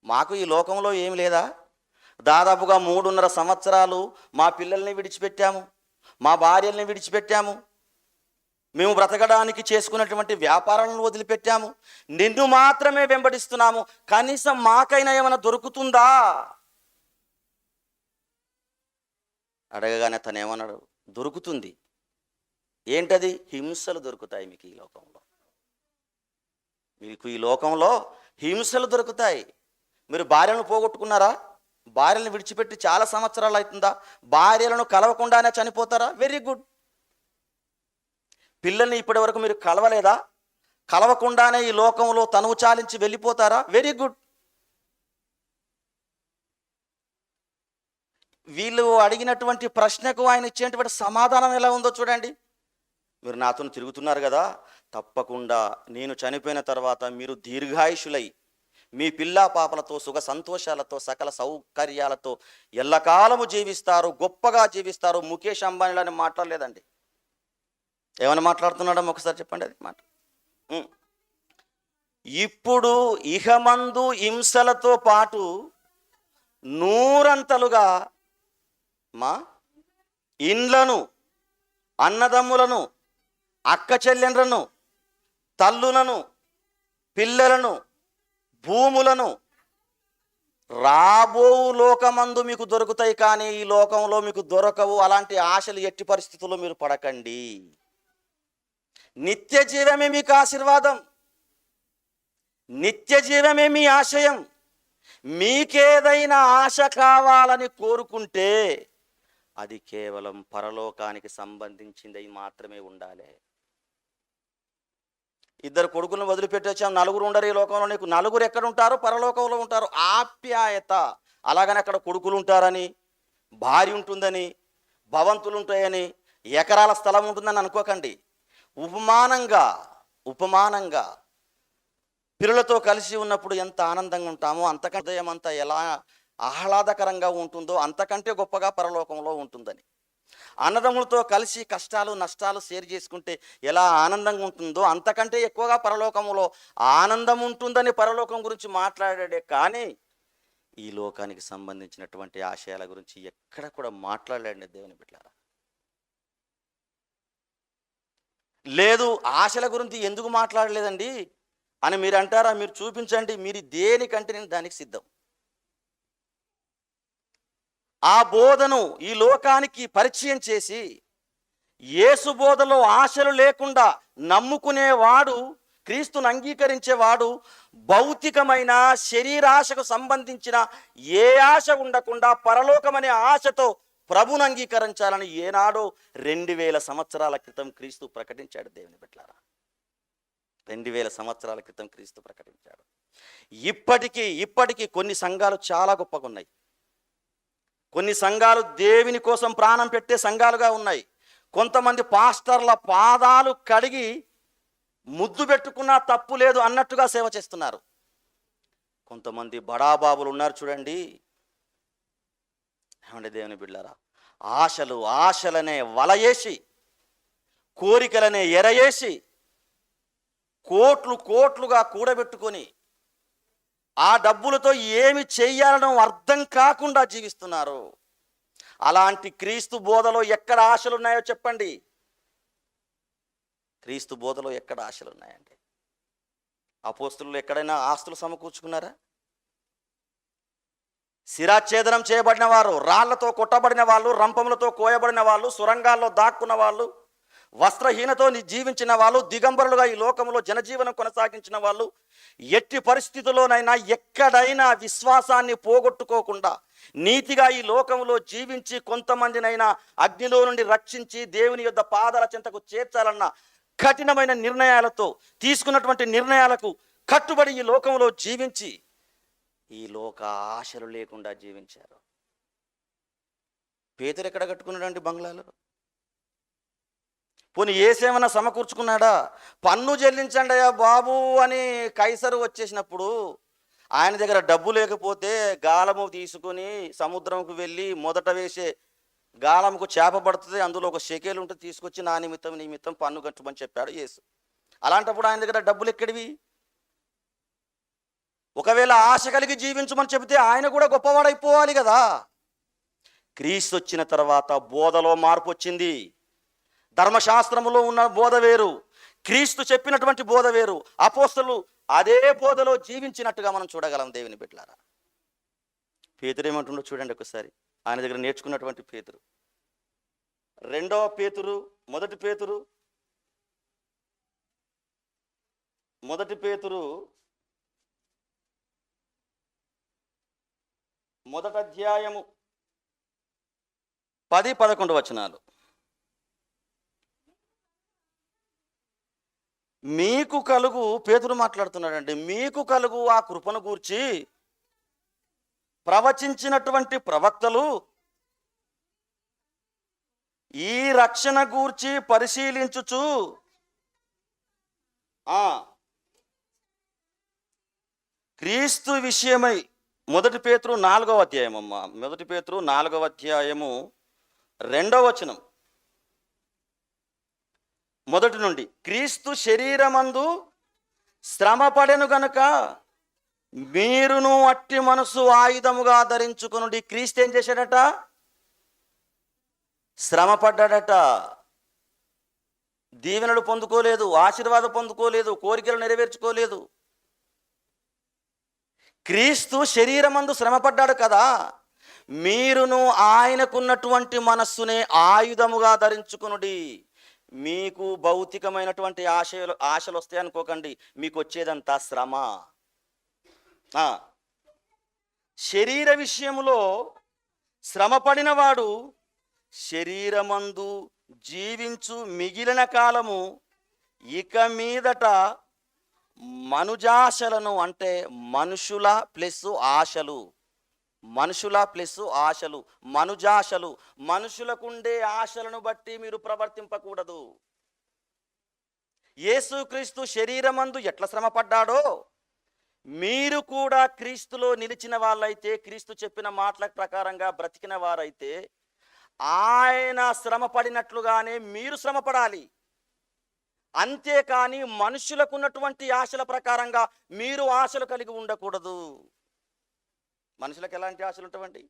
మాకు ఈ లోకంలో ఏమి లేదా? దాదాపుగా 3.5 సంవత్సరాలు మా పిల్లల్ని విడిచిపెట్టాము, మా భార్యల్ని విడిచిపెట్టాము, మేము బ్రతకడానికి చేసుకున్నటువంటి వ్యాపారాలను వదిలిపెట్టాము, నిన్ను మాత్రమే వెంబడిస్తున్నాము, కనీసం మాకైనా ఏమైనా దొరుకుతుందా అడగగానే తను ఏమన్నాడు? దొరుకుతుంది. ఏంటది? హింసలు దొరుకుతాయి మీకు ఈ లోకంలో. మీకు ఈ లోకంలో హింసలు దొరుకుతాయి. మీరు భార్యలను పోగొట్టుకున్నారా? భార్యలను విడిచిపెట్టి చాలా సంవత్సరాలు అవుతుందా? భార్యలను కలవకుండానే చనిపోతారా? Very good. పిల్లల్ని ఇప్పటి వరకు మీరు కలవలేదా? కలవకుండానే ఈ లోకంలో తనువు చాలించి వెళ్ళిపోతారా? Very good. వీళ్ళు అడిగినటువంటి ప్రశ్నకు ఆయన ఇచ్చేటువంటి సమాధానం ఎలా ఉందో చూడండి. మీరు నాతో తిరుగుతున్నారు కదా, తప్పకుండా నేను చనిపోయిన తర్వాత మీరు దీర్ఘాయుషులై మీ పిల్లా పాపలతో సుఖ సంతోషాలతో సకల సౌకర్యాలతో ఎల్లకాలము జీవిస్తారు, గొప్పగా జీవిస్తారు. ముఖేష్ అంబానీలని మాట్లాడలేదండి. ఏమైనా మాట్లాడుతున్నాడో ఒకసారి చెప్పండి అది మాట. ఇప్పుడు ఇహమందు హింసలతో పాటు 100 మా ఇండ్లను, అన్నదమ్ములను, అక్క చెల్లెండ్లను, తల్లులను, పిల్లలను, భూములను రాబో లోకమందు మీకు దొరుకుతాయి, కానీ ఈ లోకంలో మీకు దొరకవు. అలాంటి ఆశలు ఎట్టి పరిస్థితుల్లో మీరు పడకండి. నిత్య జీవమే మీకు ఆశీర్వాదం, నిత్య జీవమే మీ ఆశయం. మీకేదైనా ఆశ కావాలని కోరుకుంటే అది కేవలం పరలోకానికి సంబంధించింది మాత్రమే ఉండాలి. ఇద్దరు కొడుకులను వదిలిపెట్టి వచ్చాం, నలుగురు ఉండరు ఈ లోకంలో, నీకు నలుగురు ఎక్కడ ఉంటారు? పరలోకంలో ఉంటారు. ఆప్యాయత. అలాగని అక్కడ కొడుకులు ఉంటారని, భార్య ఉంటుందని, భవంతులు ఉంటాయని, ఎకరాల స్థలం ఉంటుందని అనుకోకండి. ఉపమానంగా పిల్లలతో కలిసి ఉన్నప్పుడు ఎంత ఆనందంగా ఉంటామో, అంతకంటే హృదయం అంతా ఎలా ఆహ్లాదకరంగా ఉంటుందో అంతకంటే గొప్పగా పరలోకంలో ఉంటుందని. అన్నదమ్ములతో కలిసి కష్టాలు నష్టాలు షేర్ చేసుకుంటే ఎలా ఆనందంగా ఉంటుందో అంతకంటే ఎక్కువగా పరలోకంలో ఆనందం ఉంటుందని పరలోకం గురించి మాట్లాడాడే కానీ ఈ లోకానికి సంబంధించినటువంటి ఆశయాల గురించి ఎక్కడ కూడా మాట్లాడలేండి దేవుని బిడ్డలారా. లేదు, ఆశల గురించి ఎందుకు మాట్లాడలేదండి అని మీరు అంటారా? మీరు చూపించండి. మీరు దేనికంటే నేను దానికి సిద్ధం. ఆ బోధను ఈ లోకానికి పరిచయం చేసి యేసు బోధలో ఆశలు లేకుండా నమ్ముకునేవాడు, క్రీస్తును అంగీకరించేవాడు భౌతికమైన శరీరాశకు సంబంధించిన ఏ ఆశ ఉండకుండా పరలోకమనే ఆశతో ప్రభును అంగీకరించాలని ఏనాడో 2000 సంవత్సరాల క్రితం క్రీస్తు ప్రకటించాడు. దేవుని బిడ్డలారా, 2000 సంవత్సరాల క్రితం క్రీస్తు ప్రకటించాడు. ఇప్పటికీ కొన్ని సంఘాలు చాలా గొప్పగా ఉన్నాయి. కొన్ని సంఘాలు దేవుని కోసం ప్రాణం పెట్టే సంఘాలుగా ఉన్నాయి. కొంతమంది పాస్టర్ల పాదాలు కడిగి ముద్దు పెట్టుకున్నా తప్పు లేదు అన్నట్టుగా సేవ చేస్తున్నారు. కొంతమంది బడాబాబులు ఉన్నారు చూడండి. ఏమండి దేవుని బిడ్డలారా, ఆశలనే వలయేసి, కోరికలనే ఎరయేసి, కోట్లుగా కూడబెట్టుకొని ఆ డబ్బులతో ఏమి చెయ్యాలనో అర్థం కాకుండా జీవిస్తున్నారు. అలాంటి క్రీస్తు బోధలో ఎక్కడ ఆశలు ఉన్నాయో చెప్పండి. క్రీస్తు బోధలో ఎక్కడ ఆశలు ఉన్నాయండి? అపోస్తులు ఎక్కడైనా ఆస్తులు సమకూర్చుకున్నారా? శిరాచ్ఛేదనం చేయబడిన వారు, రాళ్లతో కొట్టబడిన వాళ్ళు, రంపములతో కోయబడిన వాళ్ళు, సురంగాల్లో దాక్కున్న వాళ్ళు, వస్త్రహీనతో జీవించిన వాళ్ళు, దిగంబరులుగా ఈ లోకంలో జనజీవనం కొనసాగించిన వాళ్ళు, ఎట్టి పరిస్థితుల్లోనైనా ఎక్కడైనా విశ్వాసాన్ని పోగొట్టుకోకుండా నీతిగా ఈ లోకంలో జీవించి కొంతమందినైనా అగ్నిలో నుండి రక్షించి దేవుని యొద్ద పాదాల చెంతకు చేర్చాలన్న కఠినమైన నిర్ణయాలతో తీసుకున్నటువంటి నిర్ణయాలకు కట్టుబడి ఈ లోకంలో జీవించి ఈ లోక ఆశలు లేకుండా జీవించారు. పేతురు ఎక్కడ కట్టుకున్నాడండి బంగ్లాలు? పోనీ ఏసేమన్నా సమకూర్చుకున్నాడా? పన్ను చెల్లించండి అయ్యా బాబు అని కైసరు వచ్చేసినప్పుడు ఆయన దగ్గర డబ్బు లేకపోతే గాలము తీసుకుని సముద్రంకు వెళ్ళి మొదట వేసే గాలముకు చేప పడుతుంది, అందులో ఒక షెకేలు ఉంటుంది, తీసుకొచ్చి నా నిమిత్తం పన్ను కట్టమని చెప్పాడు యేసు. అలాంటప్పుడు ఆయన దగ్గర డబ్బులు ఎక్కడివి? ఒకవేళ ఆశ కలిగి జీవించమని చెబితే ఆయన కూడా గొప్పవాడైపోవాలి కదా. క్రీస్తు వచ్చిన తర్వాత బోధలో మార్పు వచ్చింది. ధర్మశాస్త్రములో ఉన్న బోధ వేరు, క్రీస్తు చెప్పినటువంటి బోధ వేరు. అపోస్తలు అదే బోధలో జీవించినట్టుగా మనం చూడగలం. దేవుని బిడ్డలారా, పేతురు ఏమంటుండో చూడండి ఒకసారి. ఆయన దగ్గర నేర్చుకున్నటువంటి పేతురు, 2వ పేతురు, మొదటి పేతురు మొదటి అధ్యాయము 10-11 వచనాలు. మీకు కలుగు, పేతురు మాట్లాడుతున్నాడండి, మీకు కలుగు ఆ కృపను గూర్చి ప్రవచించినటువంటి ప్రవక్తలు ఈ రక్షణ గూర్చి పరిశీలించుచు క్రీస్తు విషయమై, మొదటి పేతురు 4వ అధ్యాయం అమ్మా, మొదటి పేతురు 4వ అధ్యాయము 2వ వచనం మొదటి నుండి, క్రీస్తు శరీరమందు శ్రమపడెను గనుక మీరును అట్టి మనసు ఆయుధముగా ధరించుకునుడి. క్రీస్తు ఏం చేశాడట? శ్రమపడ్డాడట. దీవెనలు పొందుకోలేదు, ఆశీర్వాదం పొందుకోలేదు, కోరికలు నెరవేర్చుకోలేదు. క్రీస్తు శరీరమందు శ్రమపడ్డాడు కదా, మీరును ఆయనకున్నటువంటి మనస్సునే ఆయుధముగా ధరించుకునుడి. మీకు భౌతికమైనటువంటి ఆశలు వస్తాయి అనుకోకండి, మీకు వచ్చేదంతా శ్రమ. శరీర విషయములో శ్రమపడిన వాడు శరీరమందు జీవించు మిగిలిన కాలము ఇక మీదట మనుజాశలను అంటే మనుషుల ప్లస్ ఆశలు, మనుషుల ప్లస్ ఆశలు, మనుజాశలు. మనుషులకుండే ఆశలను బట్టి మీరు ప్రవర్తింపకూడదు. యేసుక్రీస్తు శరీరమందు ఎట్లా శ్రమపడ్డాడో మీరు కూడా క్రీస్తులో నిలిచిన వాళ్ళైతే, క్రీస్తు చెప్పిన మాటల ప్రకారంగా బ్రతికిన వారైతే ఆయన శ్రమ పడినట్లుగానే మీరు శ్రమపడాలి. అంతేకాని మనుషులకు ఉన్నటువంటి ఆశల ప్రకారంగా మీరు ఆశలు కలిగి ఉండకూడదు. మనుషులకు ఎలాంటి ఆశలు ఉంటాయండి?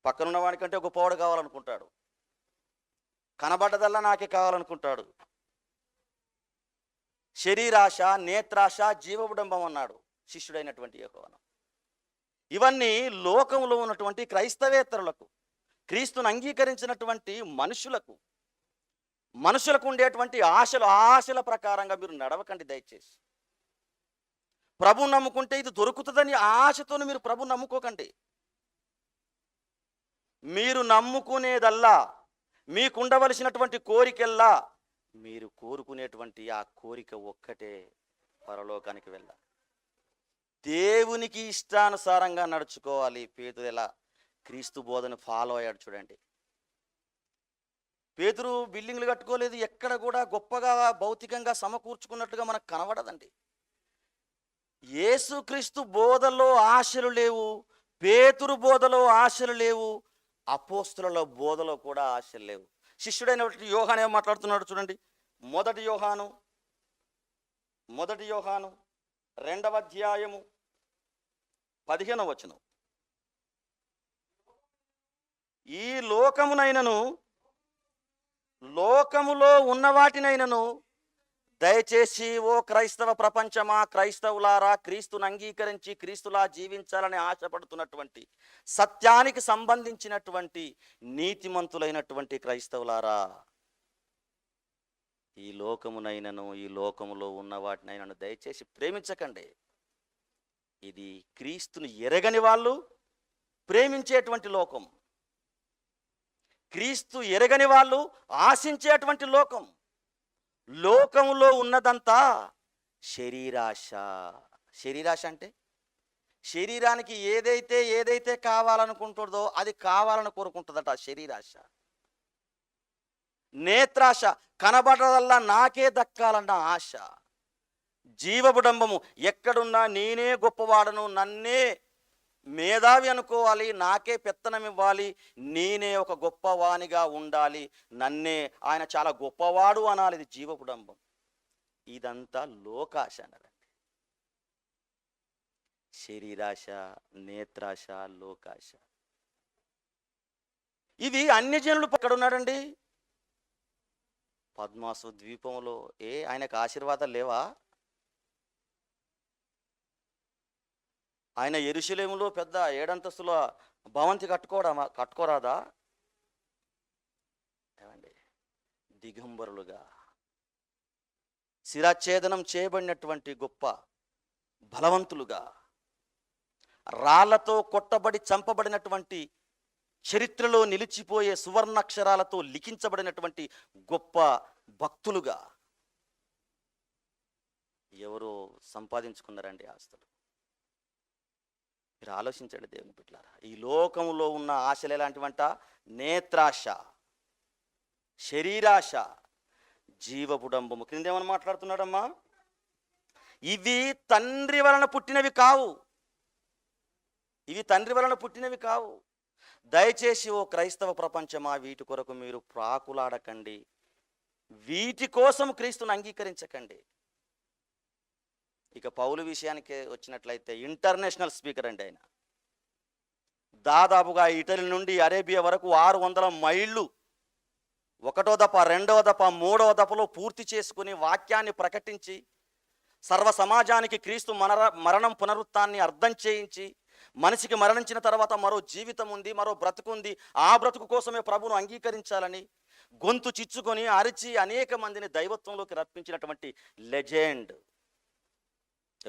పక్కనున్న వాడికంటే గొప్పవాడు కావాలనుకుంటాడు, కనబడ్డదల్లా నాకే కావాలనుకుంటాడు. శరీరాశ, నేత్రాశ, జీవబుడంబం అన్నాడు శిష్యుడైనటువంటి యోహాను. ఇవన్నీ లోకంలో ఉన్నటువంటి క్రైస్తవేతరులకు, క్రీస్తును అంగీకరించినటువంటి మనుషులకు ఉండేటువంటి ఆశలు, ఆశల ప్రకారంగా మీరు నడవకండి దయచేసి. ప్రభు నమ్ముకుంటే ఇది దొరుకుతుందని ఆశతో మీరు ప్రభు నమ్ముకోకండి. మీరు నమ్ముకునేదల్లా, మీకుండవలసినటువంటి కోరికల్లా, మీరు కోరుకునేటువంటి ఆ కోరిక ఒక్కటే, పరలోకానికి వెళ్ళాలి, దేవునికి ఇష్టానుసారంగా నడుచుకోవాలి. పేతురు ఎలా క్రీస్తు బోధన ఫాలో అయ్యాడు చూడండి. పేతురు బిల్డింగ్లు కట్టుకోలేదు, ఎక్కడ కూడా గొప్పగా భౌతికంగా సమకూర్చుకున్నట్టుగా మనకు కనబడదండి. యేసుక్రీస్తు బోధలో ఆశలు లేవు, పేతురు బోధలో ఆశలు లేవు, అపోస్తుల బోధలో కూడా ఆశలు లేవు. శిష్యుడైనటువంటి యోహాను ఏం మాట్లాడుతున్నాడు చూడండి. మొదటి యోహాను 2వ అధ్యాయము 15వ వచనం. ఈ లోకములో ఉన్న వాటినైనను దయచేసి ఓ క్రైస్తవ ప్రపంచమా, క్రైస్తవులారా, క్రీస్తును అంగీకరించి క్రీస్తులా జీవించాలని ఆశపడుతున్నటువంటి, సత్యానికి సంబంధించినటువంటి నీతిమంతులైనటువంటి క్రైస్తవులారా, ఈ లోకమునైనను ఈ లోకములో ఉన్న వాటినైనను దయచేసి ప్రేమించకండి. ఇది క్రీస్తుని ఎరగని వాళ్ళు ప్రేమించేటువంటి లోకం, క్రీస్తు ఎరగని వాళ్ళు ఆశించేటువంటి లోకం. లోకంలో ఉన్నదంతా శరీరాశ. శరీరాశ అంటే శరీరానికి ఏదైతే కావాలనుకుంటుందో అది కావాలని కోరుకుంటుందట శరీరాశ. నేత్రాశ, కనబడదల్లా నాకే దక్కాలన్న ఆశ. జీవబుడంబము, ఎక్కడున్నా నేనే గొప్పవాడను, నన్నే మేధావి అనుకోవాలి, నాకే పెత్తనం ఇవ్వాలి, నేనే ఒక గొప్పవానిగా ఉండాలి, నన్నే ఆయన చాలా గొప్పవాడు అనాలి. ఇది జీవబుడంబం. ఇదంతా లోకాశ అన్నారండి. శరీరాశ, నేత్రాశ, లోకాశ. ఇవి అన్యజనులు పక్కడ ఉన్నాడండి. పద్మాసు ద్వీపంలో ఆయనకు ఆశీర్వాదాలు లేవా? ఆయన యెరూషలేములో పెద్ద 7 అంతస్తుల భవంతి కట్టుకోరాదా? ఏమండి, దిగంబరులుగా శిరాచ్ఛేదనం చేయబడినటువంటి గొప్ప బలవంతులుగా, రాళ్లతో కొట్టబడి చంపబడినటువంటి, చరిత్రలో నిలిచిపోయే సువర్ణాక్షరాలతో లిఖించబడినటువంటి గొప్ప భక్తులుగా ఎవరో సంపాదించుకున్నారండి ఆస్తులు. మీరు ఆలోచించండి దేవుని బిడ్డలారా. ఈ లోకంలో ఉన్న ఆశలు ఎలాంటివంట? నేత్రాశ, శరీరాశ, జీవబుడంబము. క్రింద ఏమని మాట్లాడుతున్నాడమ్మా? ఇవి తండ్రి వలన పుట్టినవి కావు, ఇవి తండ్రి వలన పుట్టినవి కావు. దయచేసి ఓ క్రైస్తవ ప్రపంచమా, వీటి కొరకు మీరు ప్రాకులాడకండి, వీటి కోసం క్రీస్తుని అంగీకరించకండి. ఇక పౌలు విషయానికి వచ్చినట్లయితే ఇంటర్నేషనల్ స్పీకర్ అండి. ఆయన దాదాపుగా ఇటలీ నుండి అరేబియా వరకు 600 మైళ్ళు 1వ దఫ, 2వ దఫ, 3వ దఫలో పూర్తి చేసుకుని వాక్యాన్ని ప్రకటించి సర్వ సమాజానికి క్రీస్తు మరణం పునరుత్థాన్ని అర్థం చేయించి, మనిషికి మరణించిన తర్వాత మరో జీవితం ఉంది, మరో బ్రతుకుంది, ఆ బ్రతుకు కోసమే ప్రభువును అంగీకరించాలని గొంతు చిచ్చుకొని అరిచి అనేక మందిని దైవత్వంలోకి రప్పించినటువంటి లెజెండ్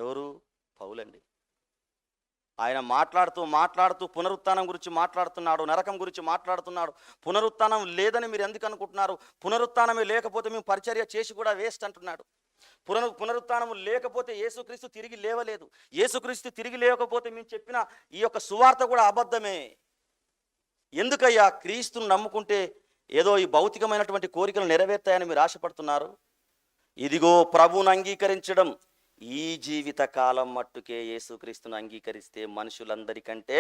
ఎవరు? పౌలండి. ఆయన మాట్లాడుతూ పునరుత్థానం గురించి మాట్లాడుతున్నాడు, నరకం గురించి మాట్లాడుతున్నాడు. పునరుత్థానం లేదని మీరు ఎందుకు అనుకుంటున్నారు? పునరుత్థానమే లేకపోతే మేము పరిచర్య చేసి కూడా వేస్ట్ అంటున్నాడు. పునరుత్థానము లేకపోతే యేసుక్రీస్తు తిరిగి లేవలేదు. యేసుక్రీస్తు తిరిగి లేకపోతే మేము చెప్పిన ఈ యొక్క సువార్త కూడా అబద్ధమే. ఎందుకయ్యా క్రీస్తును నమ్ముకుంటే ఏదో ఈ భౌతికమైనటువంటి కోరికలు నెరవేర్తాయని మీరు ఆశపడుతున్నారు? ఇదిగో ప్రభువును అంగీకరించడం ఈ జీవిత కాలం మట్టుకే. యేసుక్రీస్తును అంగీకరిస్తే మనుషులందరికంటే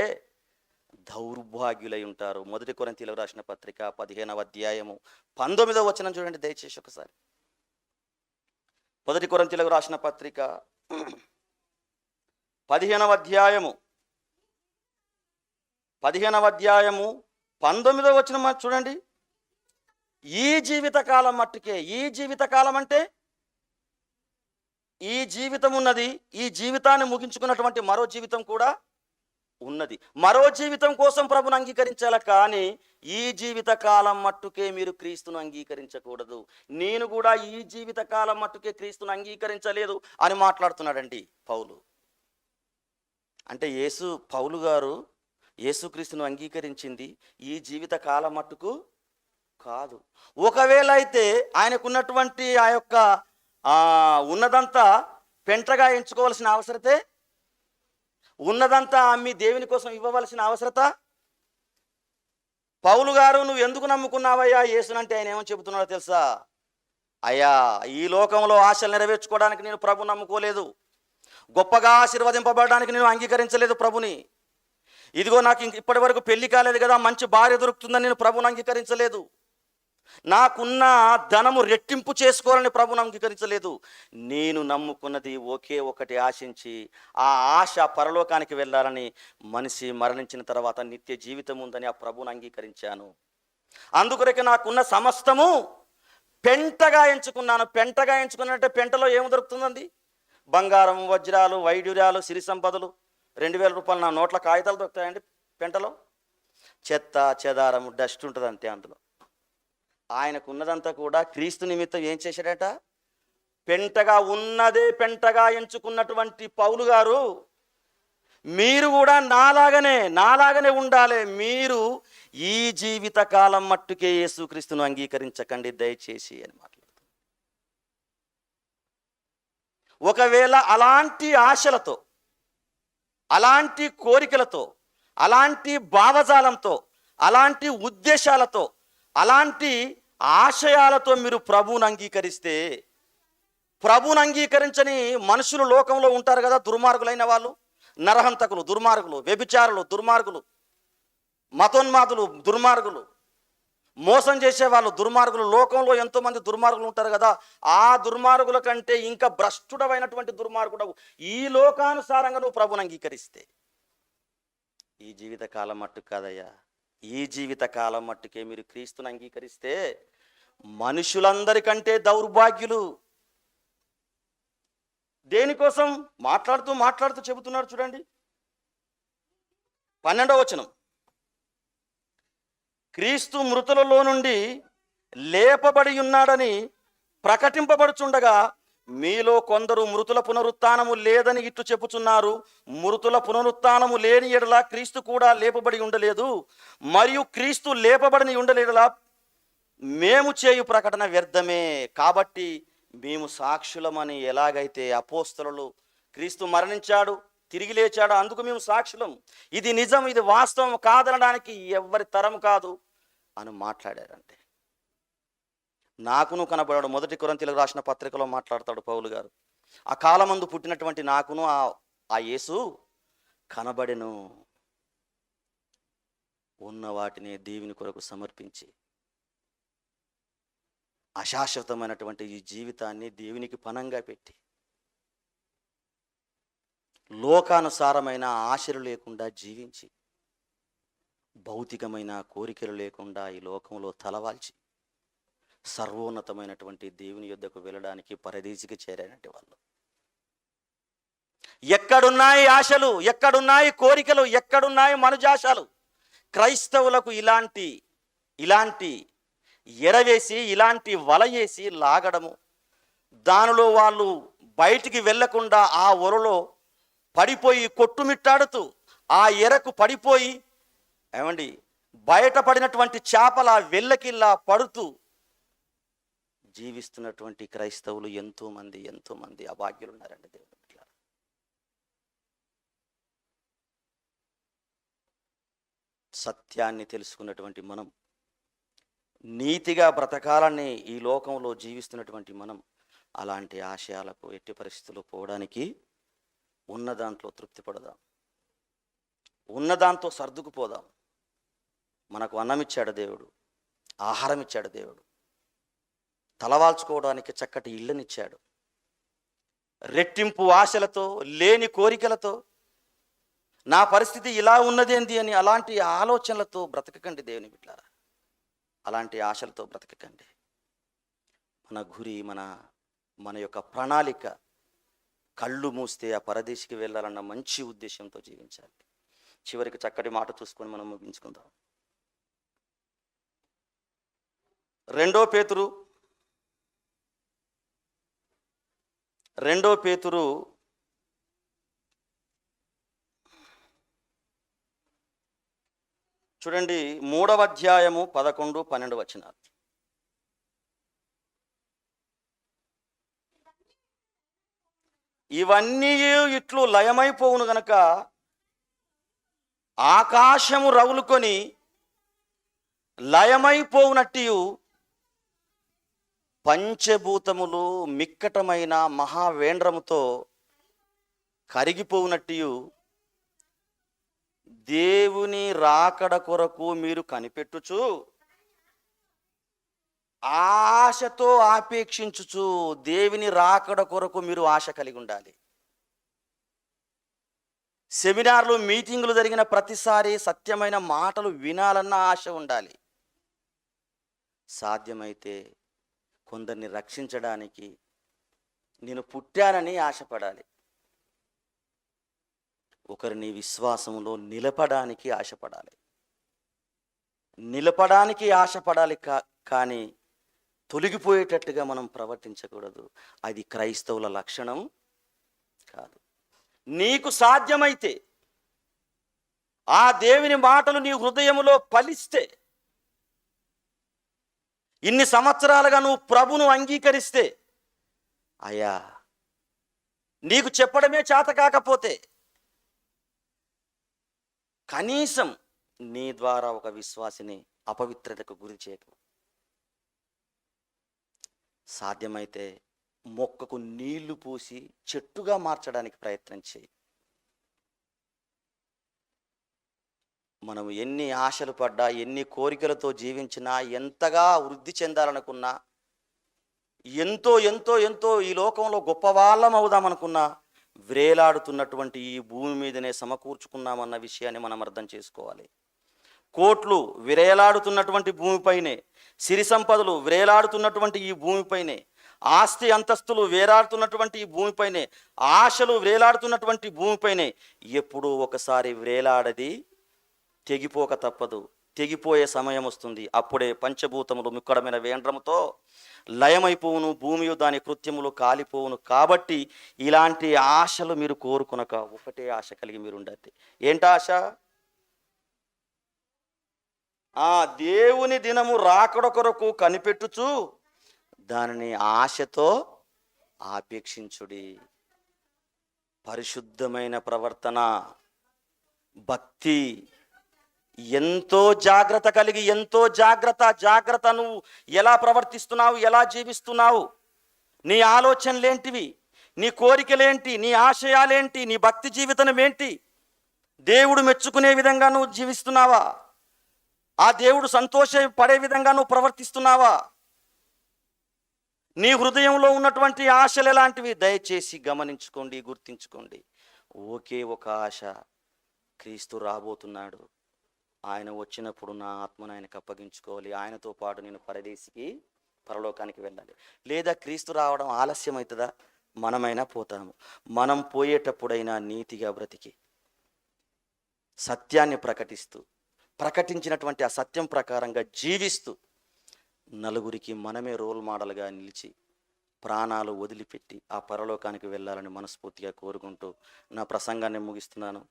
దౌర్భాగ్యులై ఉంటారు. 1 కొరింథీయులకు రాసిన పత్రిక 15వ అధ్యాయము 19వ వచనం చూడండి దయచేసి ఒకసారి. 1 కొరింథీయులకు రాసిన పత్రిక 15వ అధ్యాయము 19వ వచనం చూడండి. ఈ జీవిత కాలం మట్టుకే. ఈ జీవిత కాలం అంటే ఈ జీవితం ఉన్నది. ఈ జీవితాన్ని ముగించుకున్నటువంటి మరో జీవితం కూడా ఉన్నది. మరో జీవితం కోసం ప్రభుని అంగీకరించాల, కానీ ఈ జీవిత కాలం మట్టుకే మీరు క్రీస్తును అంగీకరించకూడదు. నేను కూడా ఈ జీవిత కాలం మట్టుకే క్రీస్తును అంగీకరించలేదు అని మాట్లాడుతున్నాడండి పౌలు. అంటే పౌలు గారు యేసుక్రీస్తును అంగీకరించింది ఈ జీవిత కాలం మట్టుకు కాదు. ఒకవేళ అయితే ఆయనకున్నటువంటి ఆ యొక్క ఉన్నదంతా పెంటగా ఎంచుకోవాల్సిన అవసరతే, ఉన్నదంతా అమ్మి దేవుని కోసం ఇవ్వవలసిన అవసరత. పౌలు గారు నువ్వు ఎందుకు నమ్ముకున్నావయ్యా యేసునంటే ఆయన ఏమో చెబుతున్నాడో తెలుసా? అయ్యా, ఈ లోకంలో ఆశలు నెరవేర్చుకోవడానికి నేను ప్రభు నమ్ముకోలేదు. గొప్పగా ఆశీర్వదింపబడడానికి నేను అంగీకరించలేదు ప్రభుని. ఇదిగో నాకు ఇప్పటి వరకు పెళ్లి కాలేదు కదా, మంచి భార్య దొరుకుతుందని నేను ప్రభుని అంగీకరించలేదు. నాకున్న ధనము రెట్టింపు చేసుకోవాలని ప్రభుని అంగీకరించలేదు. నేను నమ్ముకున్నది ఒకే ఒకటి ఆశించి, ఆ ఆశ పరలోకానికి వెళ్ళాలని, మనిషి మరణించిన తర్వాత నిత్య జీవితం ఉందని ఆ ప్రభుని అంగీకరించాను. అందుకొరకే నాకున్న సమస్తము పెంటగా ఎంచుకున్నాను. పెంటగా ఎంచుకున్నట్టే పెంటలో ఏమి దొరుకుతుందండి? బంగారం, వజ్రాలు, వైడూర్యాలు, సిరి సంపదలు. 2000 రూపాయలు నా నోట్ల కాగితాలు దొరుకుతాయండి పెంటలో? చెత్త చెదారము, డస్ట్ ఉంటుంది అంతే అందులో. ఆయనకున్నదంతా కూడా క్రీస్తు నిమిత్తం ఏం చేశాడట? పెంటగా ఉన్నదే పెంటగా ఎంచుకున్నటువంటి పౌలు గారు, మీరు కూడా నాలాగనే ఉండాలి. మీరు ఈ జీవిత కాలం మట్టుకే యేసుక్రీస్తును అంగీకరించకండి దయచేసి అని మాట్లాడుతారు. ఒకవేళ అలాంటి ఆశలతో, అలాంటి కోరికలతో, అలాంటి భావజాలంతో, అలాంటి ఉద్దేశాలతో, అలాంటి ఆశయాలతో మీరు ప్రభువుని అంగీకరిస్తే, ప్రభువుని అంగీకరించని మనుషులు లోకంలో ఉంటారు కదా, దుర్మార్గులైన వాళ్ళు, నరహంతకులు, దుర్మార్గులు, వ్యభిచారులు, దుర్మార్గులు, మతోన్మాదులు, దుర్మార్గులు, మోసం చేసేవాళ్ళు, దుర్మార్గులు. లోకంలో ఎంతోమంది దుర్మార్గులు ఉంటారు కదా. ఆ దుర్మార్గుల కంటే ఇంకా భ్రష్టుడమైనటువంటి దుర్మార్గుడవు ఈ లోకానుసారంగా నువ్వు ప్రభువుని అంగీకరిస్తే. ఈ జీవిత కాలం మట్టు కాదయ్యా, ఈ జీవిత కాలం మట్టుకే మీరు క్రీస్తుని అంగీకరిస్తే మనుషులందరికంటే దౌర్భాగ్యులు. దేనికోసం మాట్లాడుతూ చెబుతున్నాడు చూడండి. 12వ వచనం. క్రీస్తు మృతులలో నుండి లేపబడి ఉన్నాడని ప్రకటింపబడుచుండగా మీలో కొందరు మృతుల పునరుత్థానము లేదని ఇట్లు చెప్పుచున్నారు. మృతుల పునరుత్థానము లేని ఎడల క్రీస్తు కూడా లేపబడి ఉండలేదు, మరియు క్రీస్తు లేపబడిని ఉండలేడలా మేము చేయు ప్రకటన వ్యర్థమే. కాబట్టి మేము సాక్షులమని ఎలాగైతే అపోస్తలులు క్రీస్తు మరణించాడు, తిరిగి లేచాడు, అందుకు మేము సాక్షులం, ఇది నిజం, ఇది వాస్తవం కాదనడానికి ఎవ్వరి తరం కాదు అని మాట్లాడారంటే. నాకును కనబడాడు. 1 కొరింథీయులకు రాసిన పత్రికలో మాట్లాడతాడు పౌలు గారు. ఆ కాలమందు పుట్టినటువంటి నాకును ఆ యేసు కనబడెను. ఉన్న వాటిని దేవుని కొరకు సమర్పించి అశాశ్వతమైనటువంటి ఈ జీవితాన్ని దేవునికి పణంగా పెట్టి లోకానుసారమైన ఆశలు లేకుండా జీవించి భౌతికమైన కోరికలు లేకుండా ఈ లోకంలో తలవాల్చి సర్వోన్నతమైనటువంటి దేవుని యొద్దకు వెళ్ళడానికి పరదేశికి చేరినట్టు వాళ్ళు. ఎక్కడున్నాయి ఆశలు, ఎక్కడున్నాయి కోరికలు, ఎక్కడున్నాయి మనుజాశాలు? క్రైస్తవులకు ఇలాంటి ఎరవేసి, ఇలాంటి వల వేసి లాగడము, దానిలో వాళ్ళు బయటికి వెళ్లకుండా ఆ ఒరలో పడిపోయి కొట్టుమిట్టాడుతూ ఆ ఎరకు పడిపోయి బయటపడినటువంటి చేపల వెళ్ళకిల్లా పడుతూ జీవిస్తున్నటువంటి క్రైస్తవులు ఎంతోమంది అభాగ్యులు ఉన్నారండి దేవుని బిడ్డలారా. సత్యాన్ని తెలుసుకున్నటువంటి మనం, నీతిగా బ్రతకాలని ఈ లోకంలో జీవిస్తున్నటువంటి మనం అలాంటి ఆశయాలకు ఎట్టి పరిస్థితుల్లో పోవడానికి ఉన్న దాంట్లో తృప్తి పడదాం, ఉన్న దాంతో సర్దుకుపోదాం. మనకు అన్నం ఇచ్చాడు దేవుడు, ఆహారం ఇచ్చాడు దేవుడు, తలవాల్చుకోవడానికి చక్కటి ఇళ్ళనిచ్చాడు. రెట్టింపు ఆశలతో, లేని కోరికలతో నా పరిస్థితి ఇలా ఉన్నదేంది అని అలాంటి ఆలోచనలతో బ్రతకకండి దేవుని బిడ్డలారా. అలాంటి ఆశలతో బ్రతకకండి. మన గురి, మన యొక్క ప్రణాళిక కళ్ళు మూస్తే ఆ పరదేశికి వెళ్ళాలన్న మంచి ఉద్దేశంతో జీవించాలి. చివరికి చక్కటి మాట చూసుకొని మనం ముగించుకుందాం. 2 పేతురు చూడండి, 3వ అధ్యాయము 11, 12 వచనాలు. ఇవన్నీ ఇట్లు లయమైపోవును గనక ఆకాశము రవులుకొని లయమైపోవునట్టియు పంచభూతములు మిక్కటమైన మహావేంద్రముతో కరిగిపోవునట్టియు దేవుని రాకడ కొరకు మీరు కనిపెట్టుచు ఆశతో ఆపేక్షించుచు, దేవుని రాకడ కొరకు మీరు ఆశ కలిగి ఉండాలి. సెమినార్లు, మీటింగులు జరిగిన ప్రతిసారి సత్యమైన మాటలు వినాలన్న ఆశ ఉండాలి. సాధ్యమైతే కొందరిని రక్షించడానికి నేను పుట్టానని ఆశపడాలి. ఒకరిని విశ్వాసంలో నిలపడానికి ఆశపడాలి. కానీ తొలగిపోయేటట్టుగా మనం ప్రవర్తించకూడదు. అది క్రైస్తవుల లక్షణం కాదు. నీకు సాధ్యమైతే ఆ దేవుని మాటలు నీ హృదయములో ఫలిస్తే, ఇన్ని సంవత్సరాలుగా నువ్వు ప్రభును అంగీకరిస్తే, అయ్యా నీకు చెప్పడమే చేత కాకపోతే కనీసం నీ ద్వారా ఒక విశ్వాసిని అపవిత్రతకు గురి చేయకు. సాధ్యమైతే మొక్కకు నీళ్లు పూసి చెట్టుగా మార్చడానికి ప్రయత్నం చేయి. మనం ఎన్ని ఆశలు పడ్డా, ఎన్ని కోరికలతో జీవించినా, ఎంతగా వృద్ధి చెందాలనుకున్నా, ఎంతో ఎంతో ఎంతో ఈ లోకంలో గొప్పవాళ్ళం అవుదామనుకున్నా, వ్రేలాడుతున్నటువంటి ఈ భూమి మీదనే సమకూర్చుకున్నామన్న విషయాన్ని మనం అర్థం చేసుకోవాలి. కోట్లు విరేలాడుతున్నటువంటి భూమిపైనే, సిరి సంపదలు వ్రేలాడుతున్నటువంటి ఈ భూమిపైనే, ఆస్తి అంతస్తులు వేలాడుతున్నటువంటి ఈ భూమిపైనే, ఆశలు వ్రేలాడుతున్నటువంటి భూమిపైనే ఎప్పుడూ ఒకసారి వ్రేలాడది తెగిపోక తప్పదు. తెగిపోయే సమయం వస్తుంది. అప్పుడే పంచభూతములు మిక్కడమైన వేంద్రముతో లయమైపోవును, భూమి దాని కృత్యములు కాలిపోవును. కాబట్టి ఇలాంటి ఆశలు మీరు కోరుకునక ఒకటే ఆశ కలిగి మీరు ఉండండి. ఏంటి ఆశ? ఆ దేవుని దినము రాకడ కొరకు కనిపెట్టుచు దానిని ఆశతో ఆపేక్షించుడి. పరిశుద్ధమైన ప్రవర్తన, భక్తి, ఎంతో జాగ్రత్త కలిగి, ఎంతో జాగ్రత్త. నువ్వు ఎలా ప్రవర్తిస్తున్నావు, ఎలా జీవిస్తున్నావు, నీ ఆలోచనలేంటివి, నీ కోరికలేంటి, నీ ఆశయాలేంటి, నీ భక్తి జీవితం ఏంటి? దేవుడు మెచ్చుకునే విధంగా నువ్వు జీవిస్తున్నావా? ఆ దేవుడు సంతోషపడే విధంగా నువ్వు ప్రవర్తిస్తున్నావా? నీ హృదయంలో ఉన్నటువంటి ఆశలు ఎలాంటివి? దయచేసి గమనించుకోండి, గుర్తించుకోండి. ఒకే ఒక ఆశ, క్రీస్తు రాబోతున్నాడు. ఆయన వచ్చినప్పుడు నా ఆత్మను ఆయనకు అప్పగించుకోవాలి. ఆయనతో పాటు నేను పరలోకానికి వెళ్ళాలి. లేదా క్రీస్తు రావడం ఆలస్యం అవుతుందా? మనమైనా పోతాము. మనం పోయేటప్పుడైనా నీతిగా బ్రతికి సత్యాన్ని ప్రకటించినటువంటి ఆ సత్యం ప్రకారంగా జీవిస్తూ నలుగురికి మనమే రోల్ మోడల్గా నిలిచి ప్రాణాలు వదిలిపెట్టి ఆ పరలోకానికి వెళ్ళాలని మనస్ఫూర్తిగా కోరుకుంటూ నా ప్రసంగాన్ని ముగిస్తున్నాను.